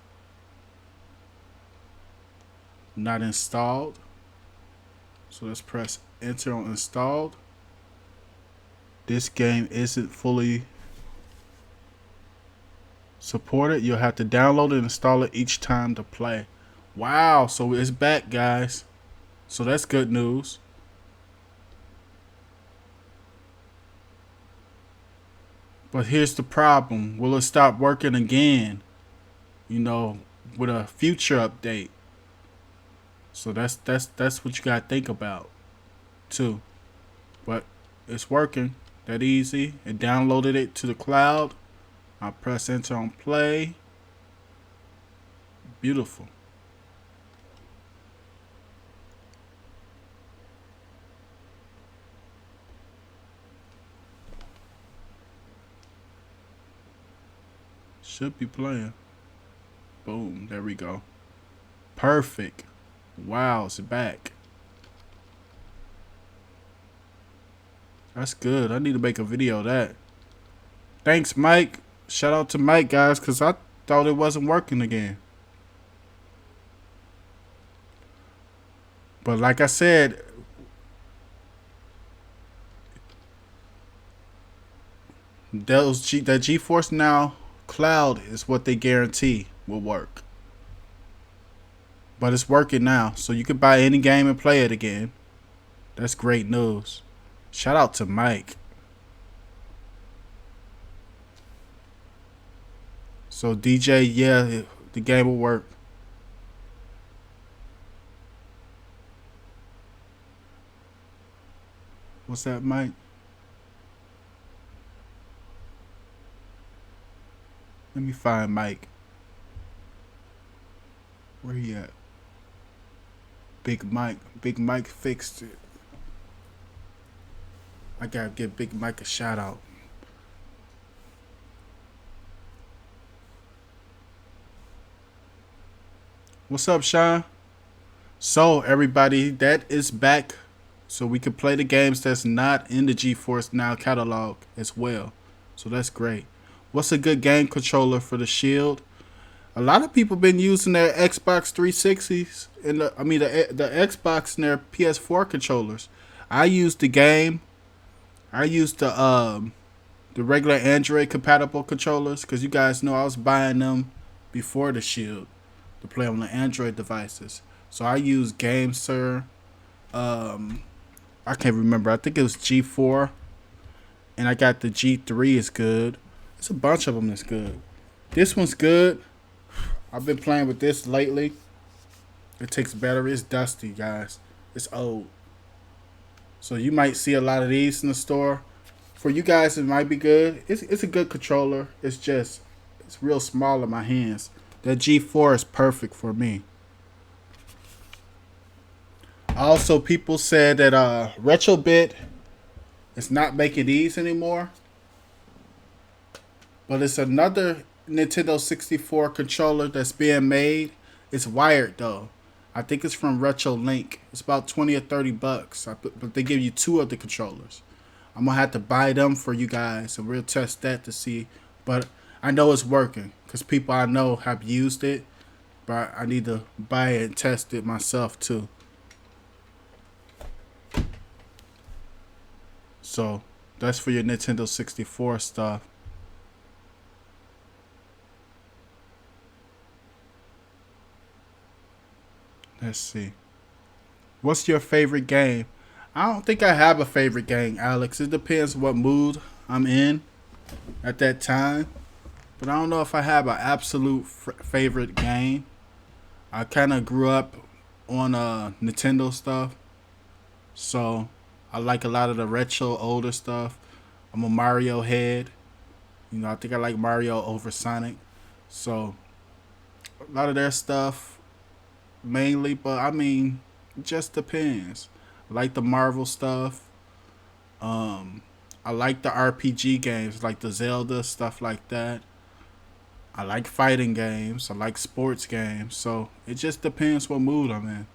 Not installed. So let's press enter on installed. This game isn't fully supported. You'll have to download it and install it each time to play. Wow, so it's back, guys. So that's good news. But here's the problem. Will it stop working again? You know, with a future update. So that's what you gotta think about too. But it's working that easy. It downloaded it to the cloud. I press enter on play. Beautiful. Should be playing. Boom, there we go. Perfect. Wow, it's back. That's good. I need to make a video of that. Thanks, Mike. Shout out to Mike, guys, because I thought it wasn't working again. But like I said, that GeForce Now cloud is what they guarantee will work. But it's working now, so you can buy any game and play it again. That's great news. Shout out to Mike. So DJ, yeah, the game will work. What's that, Mike? Let me find Mike. Where he at? Big Mike. Big Mike fixed it. I gotta give Big Mike a shout out. What's up, Sean? So everybody, that is back. So we can play the games that's not in the GeForce Now catalog as well. So that's great. What's a good game controller for the Shield? A lot of people been using their Xbox 360s and the Xbox and their PS4 controllers. I used the game. I used the regular Android compatible controllers because you guys know I was buying them before the Shield to play on the Android devices. So I used GameSir. I can't remember. I think it was G4, and I got the G3 is good. There's a bunch of them that's good. This one's good. I've been playing with this lately. It takes battery. It's dusty, guys. It's old. So you might see a lot of these in the store. For you guys, it might be good. It's a good controller. It's real small in my hands. That G4 is perfect for me. Also, people said that Retrobit is not making these anymore. But it's another Nintendo 64 controller that's being made. It's wired though. I think it's from RetroLink. It's about 20 or 30 bucks. But they give you two of the controllers. I'm gonna have to buy them for you guys, and we'll test that to see. But I know it's working because people I know have used it. But I need to buy it and test it myself too. So that's for your Nintendo 64 stuff. Let's see. What's your favorite game? I don't think I have a favorite game, Alex. It depends what mood I'm in at that time. But I don't know if I have an absolute favorite game. I kind of grew up on Nintendo stuff. So I like a lot of the retro older stuff. I'm a Mario head. I think I like Mario over Sonic. So a lot of their stuff mainly, but I mean, it just depends. I like the Marvel stuff. I like the RPG games, like the Zelda stuff like that. I like fighting games. I like sports games. So it just depends what mood I'm in.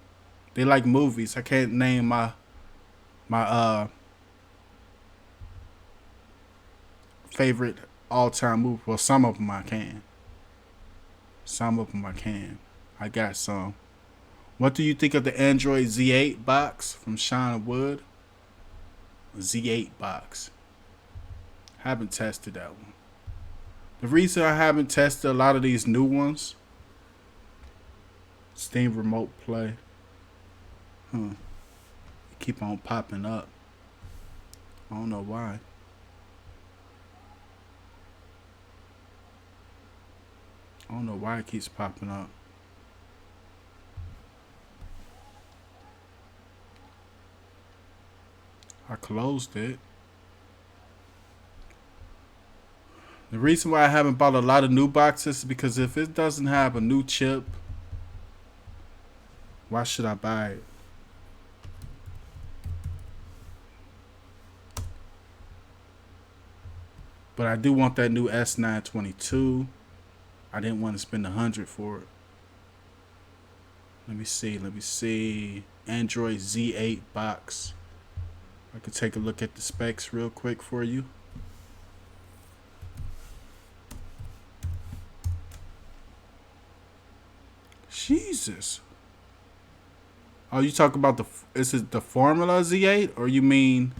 They like movies. I can't name my favorite all time movie. Well, some of them I can. Some of them I can. I got some. What do you think of the Android Z8 box from Sean Wood? Z8 box. Haven't tested that one. The reason I haven't tested a lot of these new ones, Steam Remote Play, they keep on popping up. I don't know why. I don't know why it keeps popping up. I closed it. The reason why I haven't bought a lot of new boxes is because if it doesn't have a new chip, why should I buy it? But I do want that new S922. I didn't want to spend $100 for it. Let me see. Android Z8 box. I could take a look at the specs real quick for you. Jesus. Oh, you talk about is it the Formula Z8, or you mean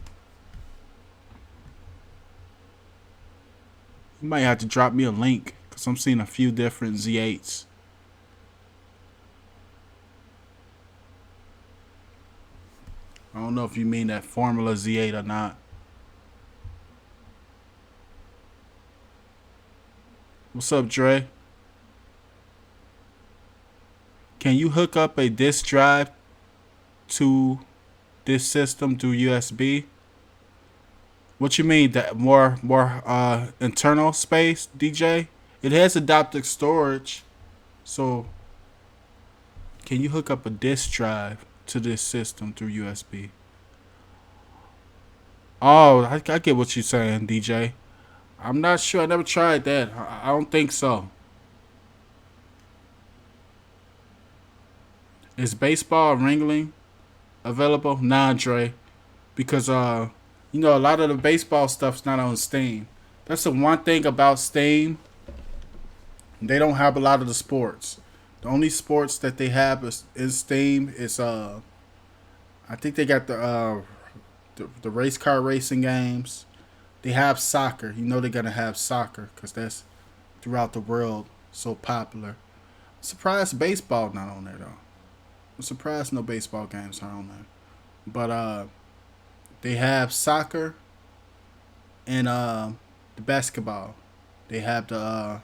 you might have to drop me a link because I'm seeing a few different Z8s. I don't know if you mean that Formula Z8 or not. What's up, Dre? Can you hook up a disk drive to this system through USB? What you mean that more internal space, DJ? It has adaptive storage, so can you hook up a disk drive to this system through USB? Oh, I get what you're saying, DJ. I'm not sure. I never tried that. I don't think so. Is baseball wrangling available? Nah, Dre. Because a lot of the baseball stuff's not on Steam. That's the one thing about Steam. They don't have a lot of the sports. The only sports that they have is Steam is I think they got the race car racing games. They have soccer. You know they're gonna have soccer because that's throughout the world so popular. I'm surprised baseball not on there though. I'm surprised no baseball games are on there. But they have soccer and the basketball. They have the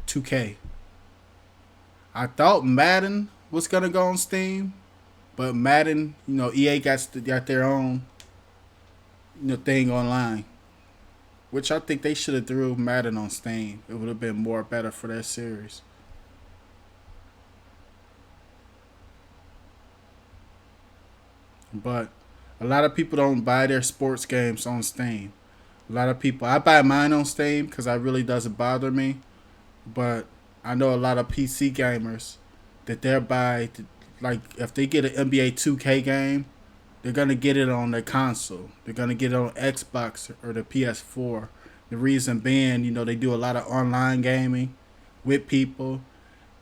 2K. I thought Madden was gonna go on Steam, but Madden, EA got their own thing online, which I think they should have threw Madden on Steam. It would have been more better for their series. But a lot of people don't buy their sports games on Steam. A lot of people, I buy mine on Steam because it really doesn't bother me. But I know a lot of PC gamers that they'll buy, like if they get an NBA 2K game, they're gonna get it on their console. They're gonna get it on Xbox or the PS4. The reason being, they do a lot of online gaming with people,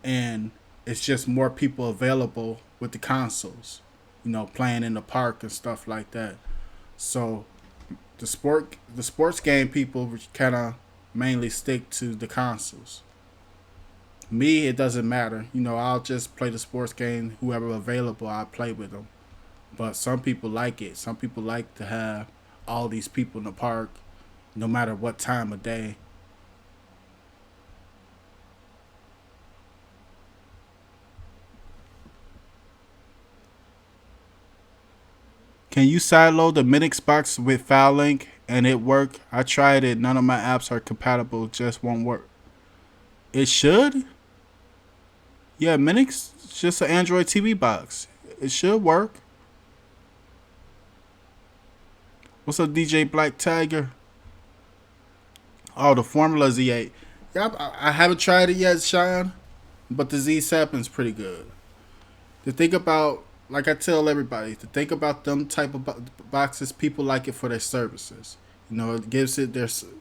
and it's just more people available with the consoles. Playing in the park and stuff like that. So the sports game people kind of mainly stick to the consoles. Me, it doesn't matter. I'll just play the sports game. Whoever available, I play with them. But some people like it. Some people like to have all these people in the park, no matter what time of day. Can you sideload the Minix box with FileLink and it work? I tried it. None of my apps are compatible. Just won't work. It should. Yeah, Minix is just an Android TV box. It should work. What's up, DJ Black Tiger? Oh, the Formula Z8. Yep, I haven't tried it yet, Sean, but the Z7's pretty good. To think about, like I tell everybody, to think about them type of boxes, people like it for their services. It gives it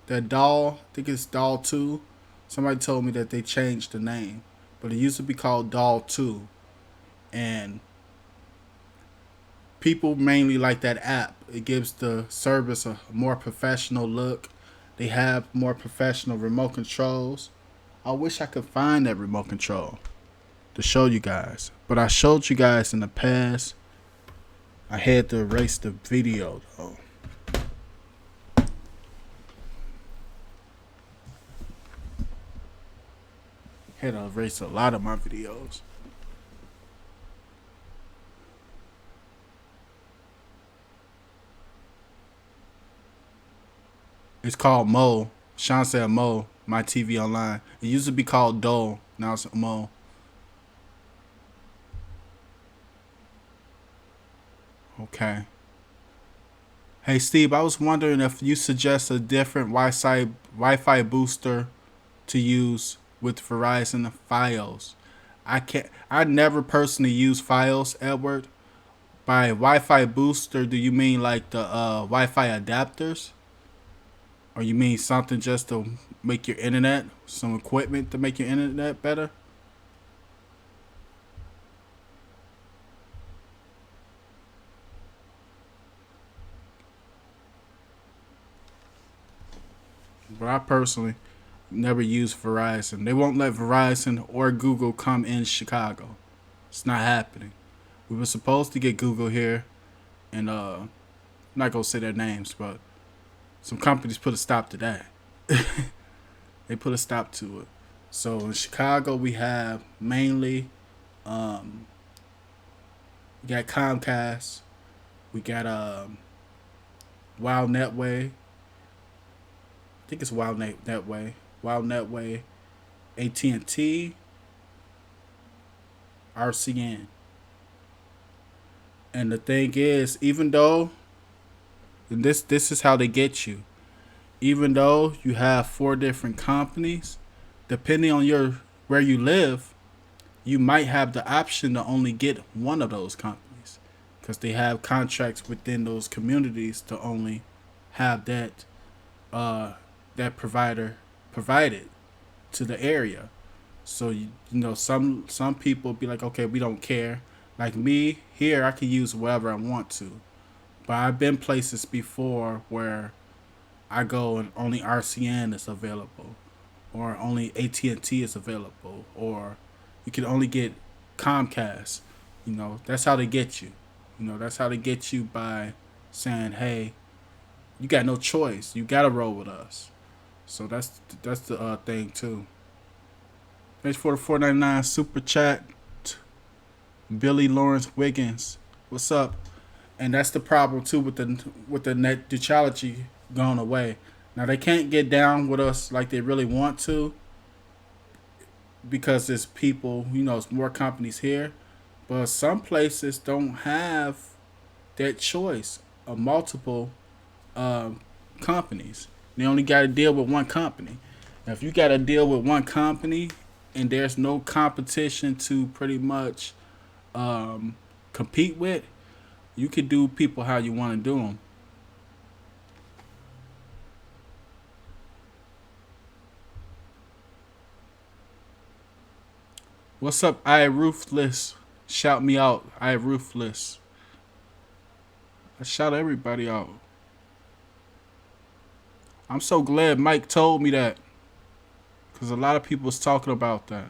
their doll. I think it's doll 2. Somebody told me that they changed the name, but it used to be called doll 2, and people mainly like that app. It gives the service a more professional look. They have more professional remote controls. I wish I could find that remote control to show you guys, but I showed you guys in the past. I had to erase the video though. Had to erase a lot of my videos. It's called Mo. Sean said Mo, my TV online. It used to be called Dole. Now it's Mo. Okay. Hey Steve, I was wondering if you suggest a different Wi-Fi booster to use with Verizon Files. I never personally use Files, Edward. By Wi-Fi booster, do you mean like the Wi-Fi adapters? Or you mean something just to make your internet, some equipment to make your internet better? but I personally never use Verizon. They won't let Verizon or Google come in Chicago. It's not happening. We were supposed to get Google here, and I'm not gonna say their names, but some companies put a stop to that. They put a stop to it. So in Chicago, we have mainly um, we got Comcast, we got Wild Netway. I think it's Wild Netway, AT&T, RCN. And the thing is, even though, and this is how they get you. Even though you have four different companies, depending on your where you live, you might have the option to only get one of those companies because they have contracts within those communities to only have uh, that provider provided to the area. So you know some people be like, okay, we don't care. Like me here, I can use whatever I want to. But I've been places before where I go and only RCN is available, or only AT&T is available, or you can only get Comcast. You know, that's how they get you. You know, that's how they get you by saying, "Hey, you got no choice. You gotta roll with us." So that's the thing too. Thanks for the 4.99 super chat, Billy Lawrence Wiggins. What's up? And that's the problem too with the net neutrality going away. Now they can't get down with us like they really want to because there's people, you know, it's more companies here, but some places don't have that choice of multiple um, companies. They only got to deal with one company. Now, if you got to deal with one company and there's no competition to pretty much um, compete with, you can do people how you want to do them. What's up, I Ruthless? Shout me out, I Ruthless. I shout everybody out. I'm so glad Mike told me that because a lot of people was talking about that.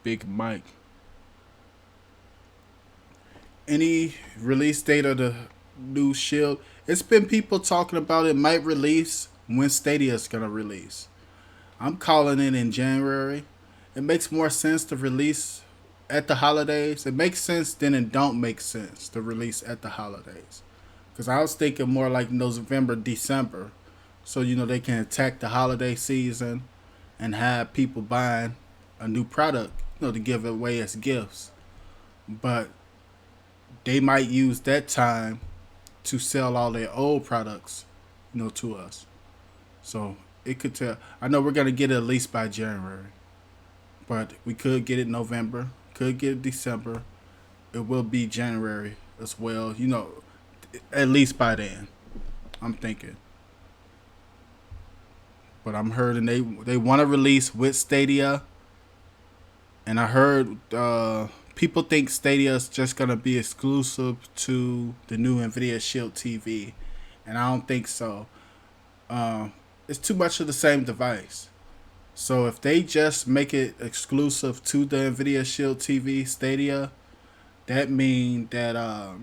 Big Mike. Any release date of the new Shield? It's been people talking about it might release when Stadia is gonna release. I'm calling it in January. It makes more sense to release at the holidays. It makes sense then it don't make sense to release at the holidays. Cause I was thinking more like November, December, so you know they can attack the holiday season and have people buying a new product, you know, to give away as gifts. But they might use that time to sell all their old products, you know, to us. So it could tell. I know we're gonna get it at least by January, but we could get it November, could get it December. It will be January as well. You know, at least by then. I'm thinking. But I'm heard and they want to release with Stadia, and I heard people think Stadia is just gonna be exclusive to the new Nvidia Shield TV, and I don't think so. Uh, it's too much of the same device. So if they just make it exclusive to the Nvidia Shield TV Stadia, that mean that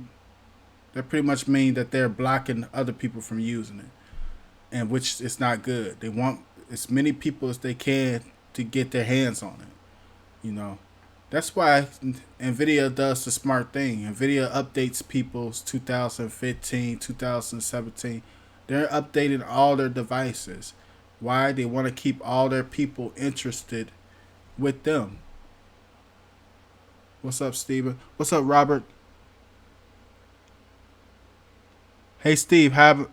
pretty much mean that they're blocking other people from using it, and which is not good. They want as many people as they can to get their hands on it. You know, that's why Nvidia does the smart thing. Nvidia updates people's 2015, 2017. They're updating all their devices. Why? They want to keep all their people interested with them. What's up, Steven? What's up, Robert? Hey, Steve. I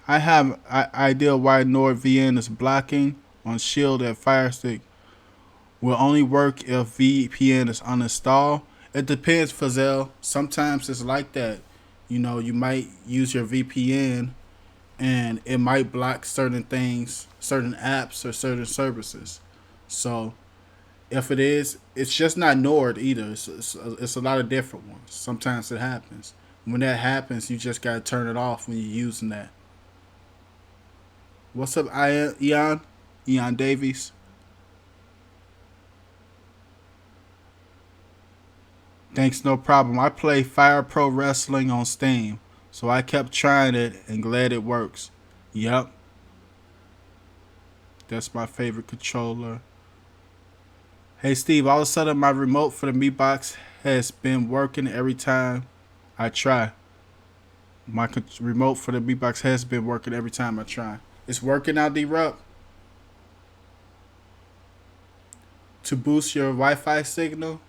have an idea why NordVPN is blocking on Shield at Fire Stick will only work if VPN is uninstalled. It depends, Fazell. Sometimes it's like that. You know, you might use your VPN and it might block certain things, certain apps, or certain services. So If it is, it's just not Nord either. It's a lot of different ones. Sometimes it happens. When that happens, you just gotta turn it off when you're using that. What's up, Eon? Eon Davies. Thanks, no problem. I play Fire Pro Wrestling on Steam, so I kept trying it and glad it works. Yep, that's my favorite controller. Hey Steve, all of a sudden my remote for the Mi Box has been working every time I try. My remote for the Mi Box has been working every time I try. It's working now, D-Rup? To boost your Wi-Fi signal?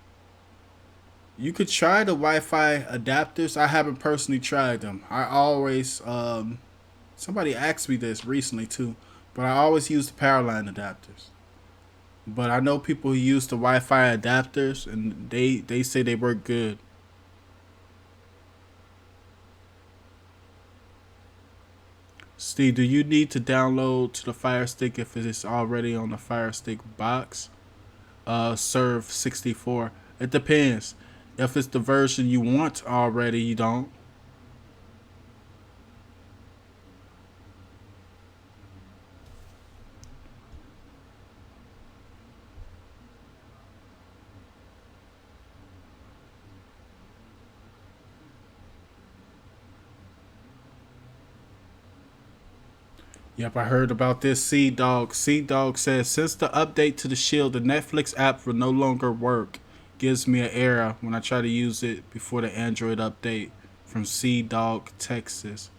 You could try the Wi-Fi adapters. I haven't personally tried them. I always, somebody asked me this recently too, but I always use the power line adapters. But I know people who use the Wi-Fi adapters, and they say they work good. Steve, do you need to download to the Fire Stick if it is already on the Fire Stick box? Serve 64. It depends. If it's the version you want already, you don't. Yep, I heard about this. Sea Dog. Sea Dog says since the update to the Shield, the Netflix app will no longer work. Gives me an error when I try to use it before the Android update. From Sea Dog, Texas.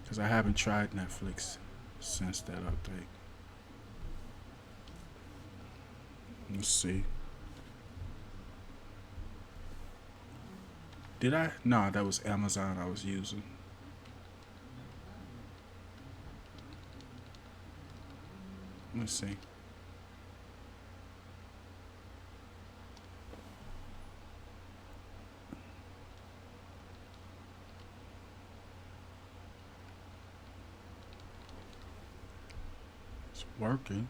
Because I haven't tried Netflix since that update. Let's see. Did I? No, that was Amazon I was using. Let's see. It's working.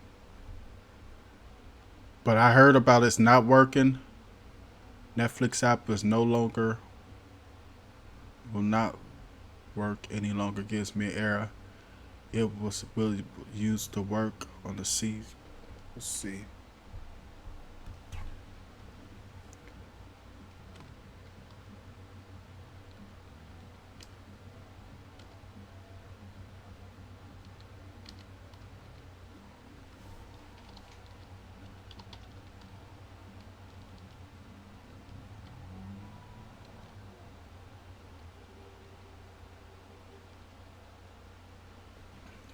But I heard about it's not working. Netflix app is no longer, will not work any longer. Gives me an error. It will use to work on the C. Let's see.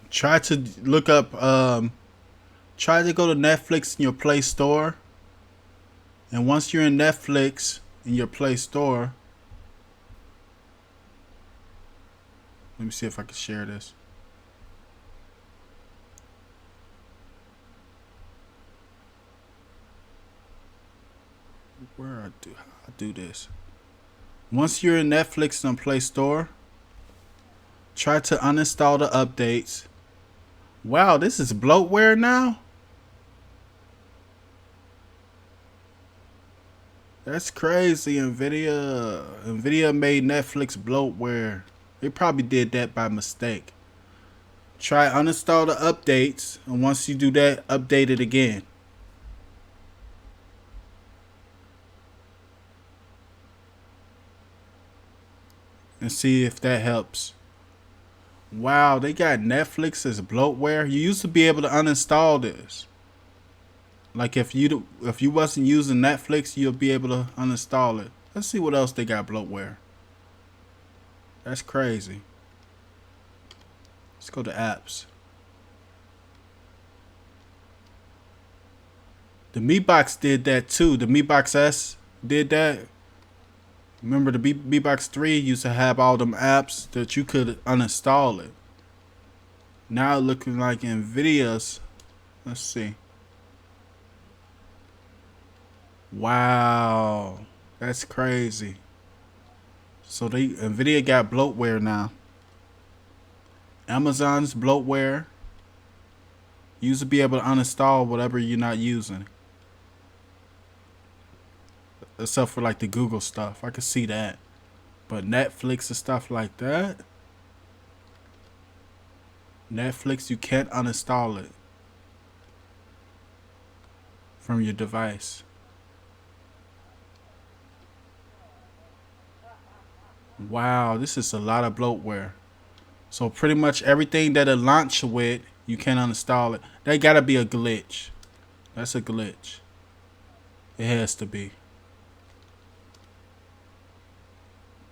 Try to look up. Try to go to Netflix in your Play Store, and once you're in Netflix in your Play Store, let me see if I can share this. Where I do this. Once you're in Netflix and Play Store, try to uninstall the updates. Wow, this is bloatware now? That's crazy. Nvidia made Netflix bloatware. They probably did that by mistake. Try uninstall the updates, and once you do that, update it again. And see if that helps. Wow, they got Netflix as bloatware. You used to be able to uninstall this. Like if you wasn't using Netflix, you'll be able to uninstall it. Let's see what else they got bloatware. That's crazy. Let's go to apps. The Mi Box did that too. The Mi Box S did that. Remember the Mi Box 3 used to have all them apps that you could uninstall it. Now looking like Nvidia's. Let's see. Wow, that's crazy. So Nvidia got bloatware now. Amazon's bloatware. You used to be able to uninstall whatever you're not using. Except for like the Google stuff. I could see that. But Netflix and stuff like that. Netflix, you can't uninstall it from your device. Wow, this is a lot of bloatware. So pretty much everything that it launch with, you can't uninstall it. That gotta be a glitch. That's a glitch. It has to be.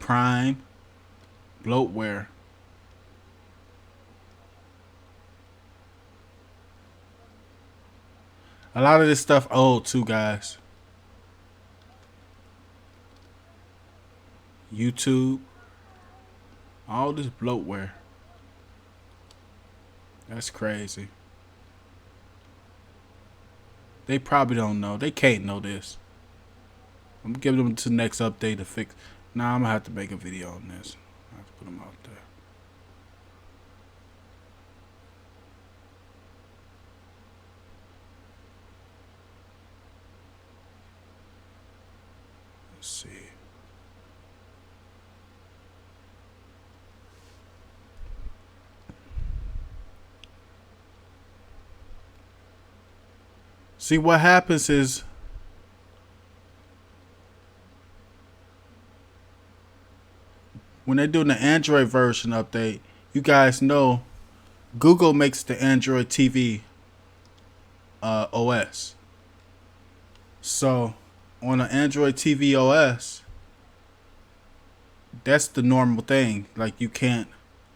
Prime. Bloatware. A lot of this stuff old too, guys. YouTube. All this bloatware. That's crazy. They probably don't know. They can't know this. I'm giving them to the next update to fix. Nah, I'm gonna have to make a video on this. I have to put them out there. Let's see. See, what happens is when they're doing the Android version update, you guys know Google makes the Android TV OS. So on an Android TV OS, that's the normal thing. Like you can't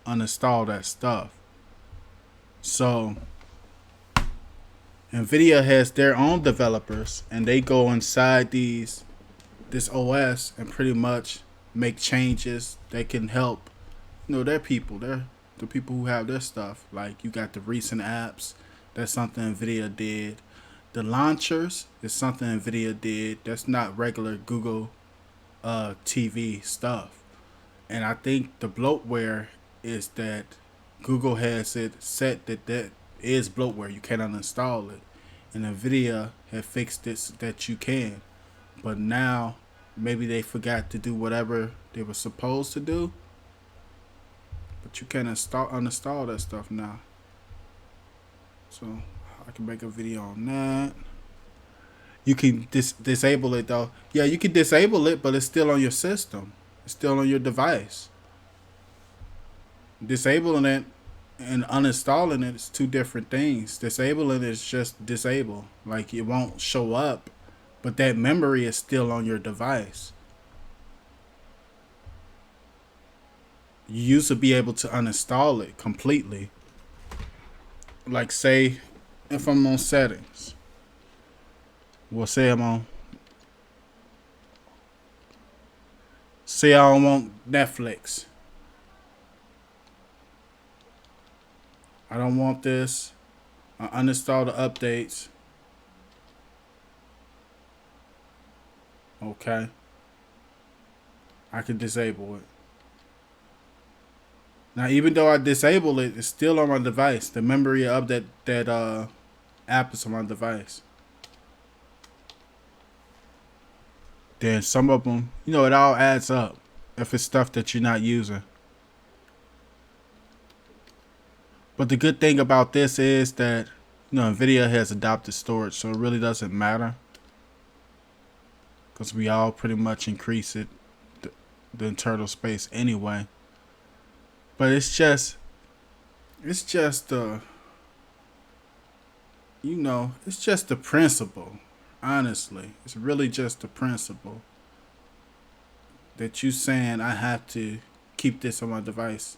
uninstall that stuff. So Nvidia has their own developers, and they go inside this OS and pretty much make changes that can help, their people. They're the people who have their stuff. Like you got the recent apps. That's something Nvidia did. The launchers is something Nvidia did. That's not regular Google TV stuff. And I think the bloatware is that Google has it set that is bloatware. You cannot install it. And Nvidia had fixed this that you can. But now maybe they forgot to do whatever they were supposed to do. But you can uninstall that stuff now. So I can make a video on that. You can disable it though. Yeah, you can disable it, but it's still on your system. It's still on your device. Disabling it and uninstalling it is two different things. Disabling it is just disable. Like it won't show up, but that memory is still on your device. You used to be able to uninstall it completely. Like say if I'm on settings. Well, say I'm on. Say I don't want Netflix. I don't want this. I uninstall the updates. Okay. I can disable it. Now, even though I disable it, it's still on my device. The memory of that app is on my device. Then some of them, it all adds up if it's stuff that you're not using. But the good thing about this is that, Nvidia has adopted storage, so it really doesn't matter. Because we all pretty much increase it, the internal space anyway. But it's just it's just the principle. Honestly, it's really just the principle that you saying I have to keep this on my device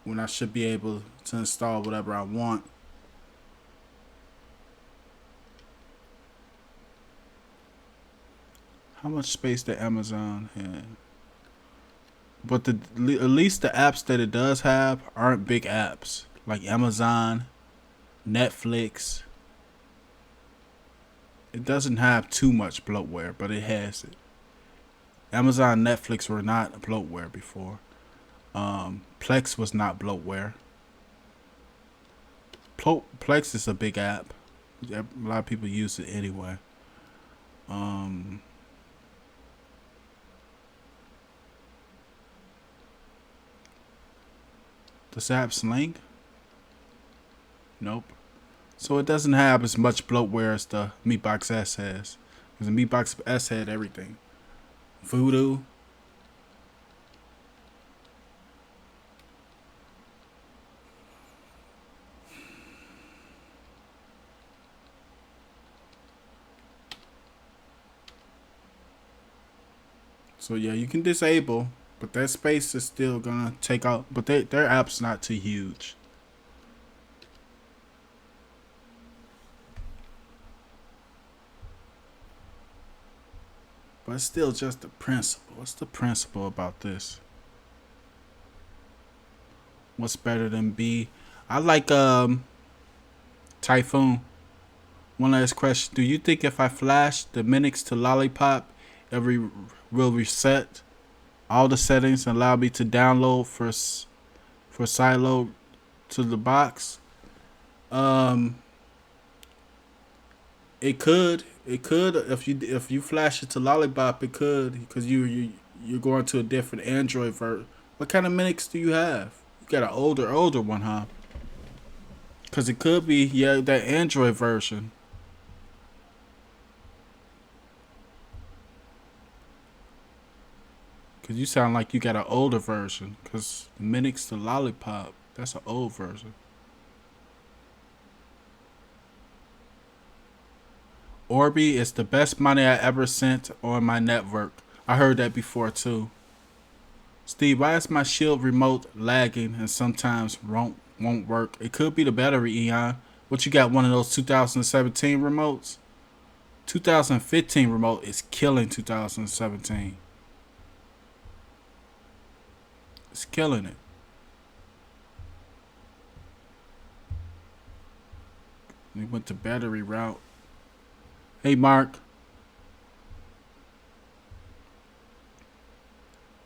when I should be able to install whatever I want. How much space did Amazon have? But at least the apps that it does have aren't big apps like Amazon, Netflix. It doesn't have too much bloatware, but it has it. Amazon and Netflix were not bloatware before. Plex was not bloatware. Plex is a big app. A lot of people use it anyway. Does the app Sling? Nope. So it doesn't have as much bloatware as the Meatbox S has. Because the Meatbox S had everything. Voodoo. So yeah, you can disable, but that space is still gonna take out. But their app's not too huge. But it's still just the principle. What's the principle about this? What's better than B? I like Typhoon. One last question. Do you think if I flash the Minix to Lollipop, will reset all the settings and allow me to download for sideload to the box? It could. It could if you flash it to Lollipop. It could because you're going to a different Android version. What kind of Minix do you have? You got an older one, huh? Because it could be that Android version. Because you sound like you got an older version. Because Minix to Lollipop, that's an old version. Orbi is the best money I ever sent on my network. I heard that before too. Steve, why is my Shield remote lagging and sometimes won't work? It could be the battery, Eon. What, you got one of those 2017 remotes? 2015 remote is killing 2017. It's killing it. We went the battery route. Hey, Mark.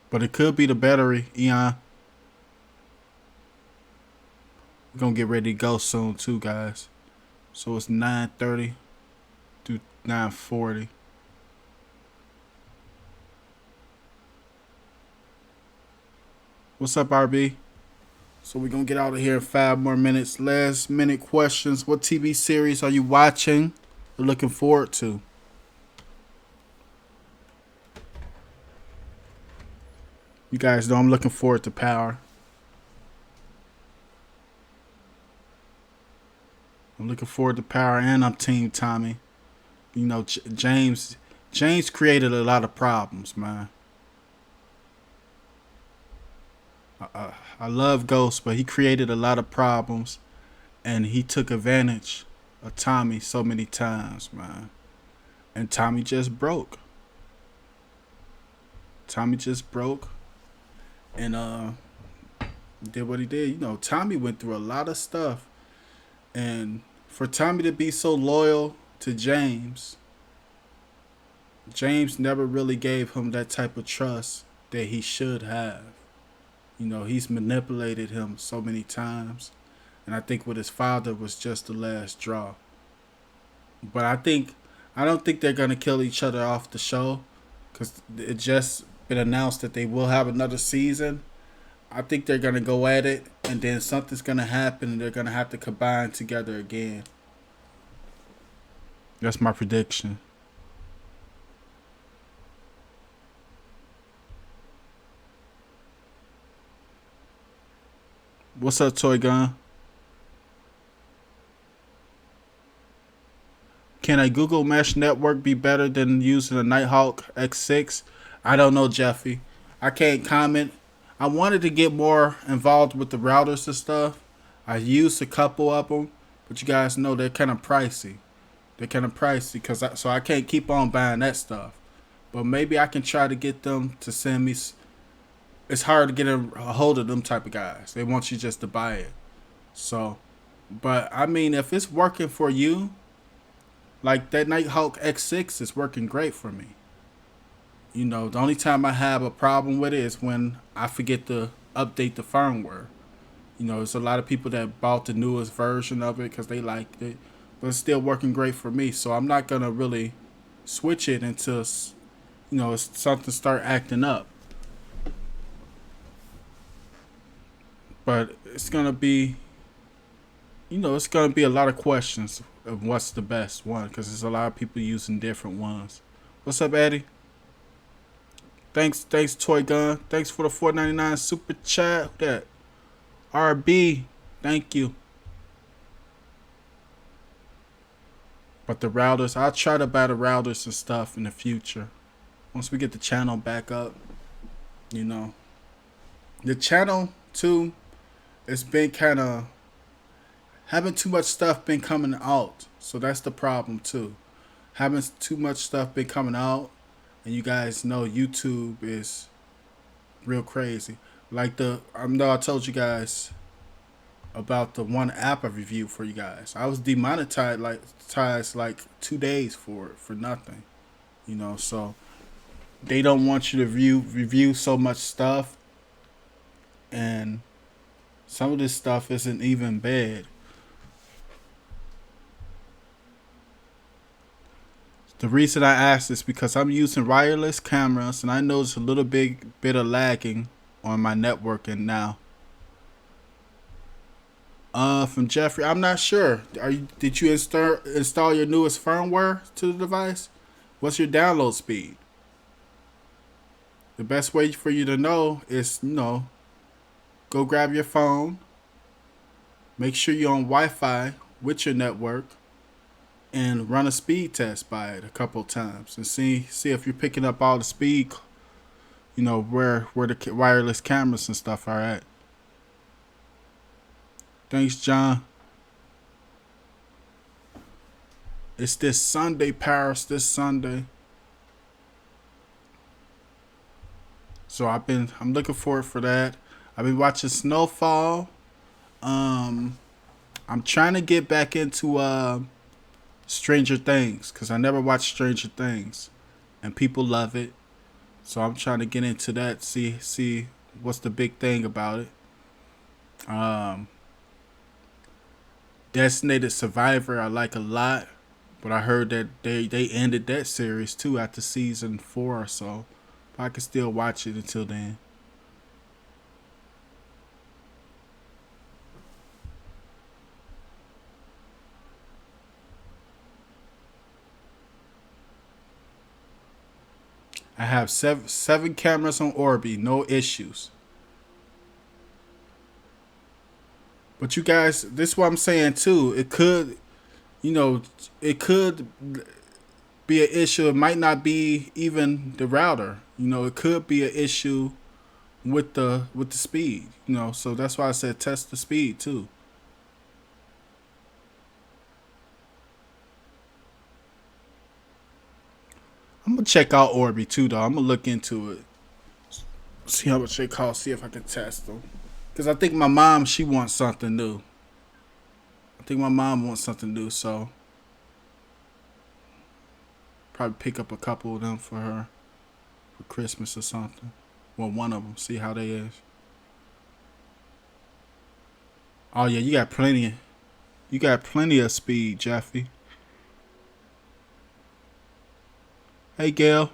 But it could be the battery, Eon. We're going to get ready to go soon, too, guys. So it's 9:30 to 9:40. What's up, RB? So we're going to get out of here in 5 more minutes. Last minute questions. What TV series are you watching or looking forward to? You guys know I'm looking forward to Power. I'm looking forward to Power, and I'm Team Tommy. You know, James created a lot of problems, man. I love Ghost, but he created a lot of problems, and he took advantage of Tommy so many times, man. And Tommy just broke. Tommy just broke, and did what he did. You know, Tommy went through a lot of stuff, and for Tommy to be so loyal to James never really gave him that type of trust that he should have. You know, he's manipulated him so many times. And I think with his father was just the last straw. But I don't think they're going to kill each other off the show. Because it just been announced that they will have another season. I think they're going to go at it. And then something's going to happen. And they're going to have to combine together again. That's my prediction. What's up, Toy Gun? Can a Google Mesh network be better than using a Nighthawk X6? I don't know, Jeffy. I can't comment. I wanted to get more involved with the routers and stuff. I used a couple of them, but you guys know they're kind of pricey. So I can't keep on buying that stuff. But maybe I can try to get them to send me. It's hard to get a hold of them type of guys. They want you just to buy it. So, but I mean, if it's working for you, like that Nighthawk X6 is working great for me. You know, the only time I have a problem with it is when I forget to update the firmware. You know, there's a lot of people that bought the newest version of it because they liked it, but it's still working great for me. So I'm not gonna really switch it until something start acting up. But it's gonna be, it's gonna be a lot of questions of what's the best one because there's a lot of people using different ones. What's up, Eddie? Thanks, Toy Gun. Thanks for the $4.99 super chat. That RB, thank you. But the routers, I'll try to buy the routers and stuff in the future. Once we get the channel back up, you know. The channel, too, it's been kind of, having too much stuff been coming out. So that's the problem, too. Having too much stuff been coming out, and you guys know YouTube is real crazy. Like I know I told you guys about the one app I reviewed for you guys. I was demonetized like 2 days for nothing. So they don't want you to review so much stuff, and some of this stuff isn't even bad. The reason I asked is because I'm using wireless cameras, and I notice a little bit of lagging on my networking now. From Jeffrey, I'm not sure. Did you install your newest firmware to the device? What's your download speed? The best way for you to know is, go grab your phone, make sure you're on Wi-Fi with your network, and run a speed test by it a couple times and see if you're picking up all the speed, where the wireless cameras and stuff are at. Thanks, John. It's this Sunday, Paris, this Sunday. So I'm looking forward for that. I've been watching Snowfall. I'm trying to get back into Stranger Things because I never watched Stranger Things, and people love it. So I'm trying to get into that. See what's the big thing about it. Designated Survivor I like a lot, but I heard that they ended that series too after season 4 or so. But I can still watch it until then. I have seven cameras on Orbi, no issues. But you guys, this is what I'm saying too. It could be an issue. It might not be even the router. It could be an issue with the speed. So that's why I said test the speed too. I'm gonna check out Orbi too, though. I'm gonna look into it, see how much they cost, see if I can test them. Cause I think my mom, she wants something new. So probably pick up a couple of them for her for Christmas or something. Well, one of them, see how they is. Oh yeah, you got plenty. You got plenty of speed, Jeffy. Hey, Gail.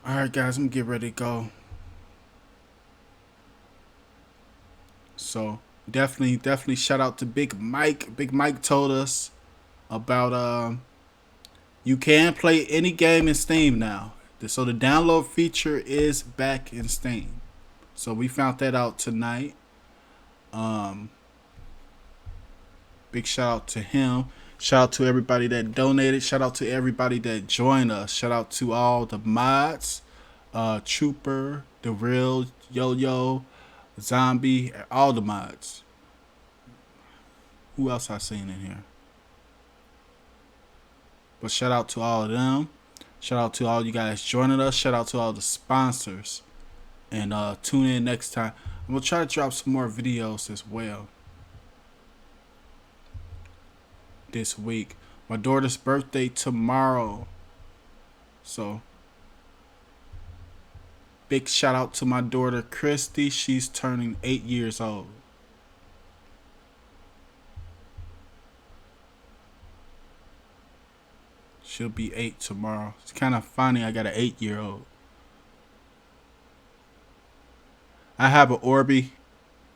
All right, guys, I'm gonna get ready to go. So definitely shout out to Big Mike. Big Mike told us about you can play any game in Steam now. So the download feature is back in Steam. So we found that out tonight. Big shout out to him. Shout out to everybody that donated. Shout out to everybody that joined us. Shout out to all the mods. Trooper, The Real, Yo-Yo, Zombie, all the mods. Who else I seen in here? But shout out to all of them. Shout out to all you guys joining us. Shout out to all the sponsors. And tune in next time. I'm going to try to drop some more videos as well this week. My daughter's birthday tomorrow. So Big shout out to my daughter Christy. She's turning 8 years old. She'll be 8 tomorrow. It's kind of funny. I got an 8-year-old. I have an Orbi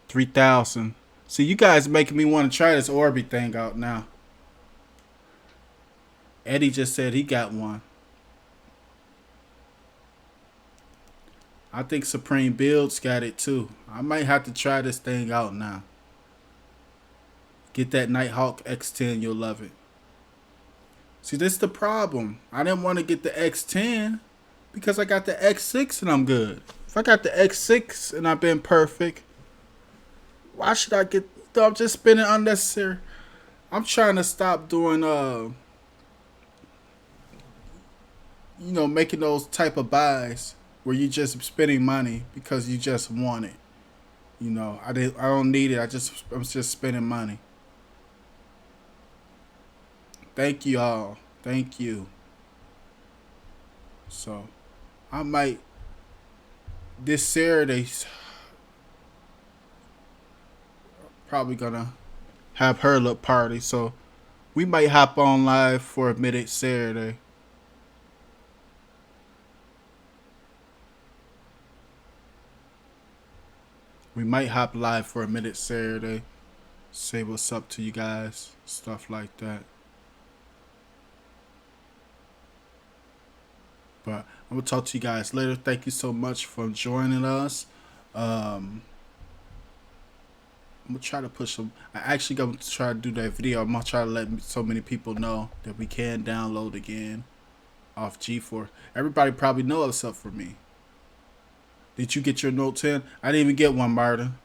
3000. See, you guys making me want to try this Orbi thing out now. Eddie just said he got one. I think Supreme Builds got it too. I might have to try this thing out now. Get that Nighthawk X10, you'll love it. See, this is the problem. I didn't want to get the X10 because I got the X6 and I'm good. If I got the X6 and I've been perfect, why should I get... I'm just spending unnecessary. I'm trying to stop doing, making those type of buys where you just spending money because you just want it. I don't need it. I'm just spending money. Thank you all. Thank you. So, I might this Saturday probably gonna have her little party. So, we might hop on live for a minute Saturday. We might hop live for a minute Saturday. Say what's up to you guys. Stuff like that. But I'm going to talk to you guys later. Thank you so much for joining us. I'm going to try to push them. I actually going to try to do that video. I'm going to try to let so many people know that we can download again off G4. Everybody probably knows except for me. Did you get your Note 10? I didn't even get one, Martin.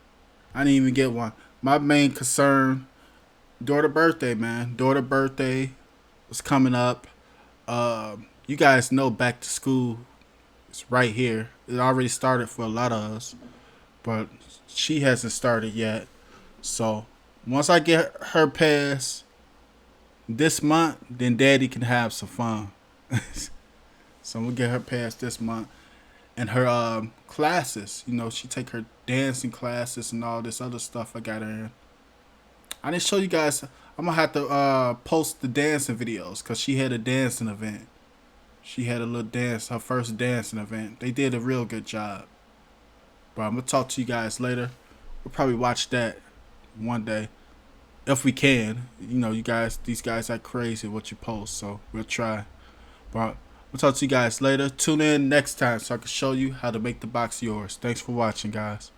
I didn't even get one. My main concern, daughter birthday, man. Daughter birthday was coming up. You guys know back to school is right here. It already started for a lot of us, but she hasn't started yet. So once I get her past this month, then Daddy can have some fun. So I'm gonna get her past this month. And her classes, she take her dancing classes and all this other stuff I got her in. I didn't show you guys. I'm gonna have to post the dancing videos because she had a dancing event. She had a little dance, her first dancing event. They did a real good job. But I'm gonna talk to you guys later. We'll probably watch that one day if we can. These guys are crazy what you post, so we'll try. But we'll talk to you guys later. Tune in next time so I can show you how to make the box yours. Thanks for watching, guys.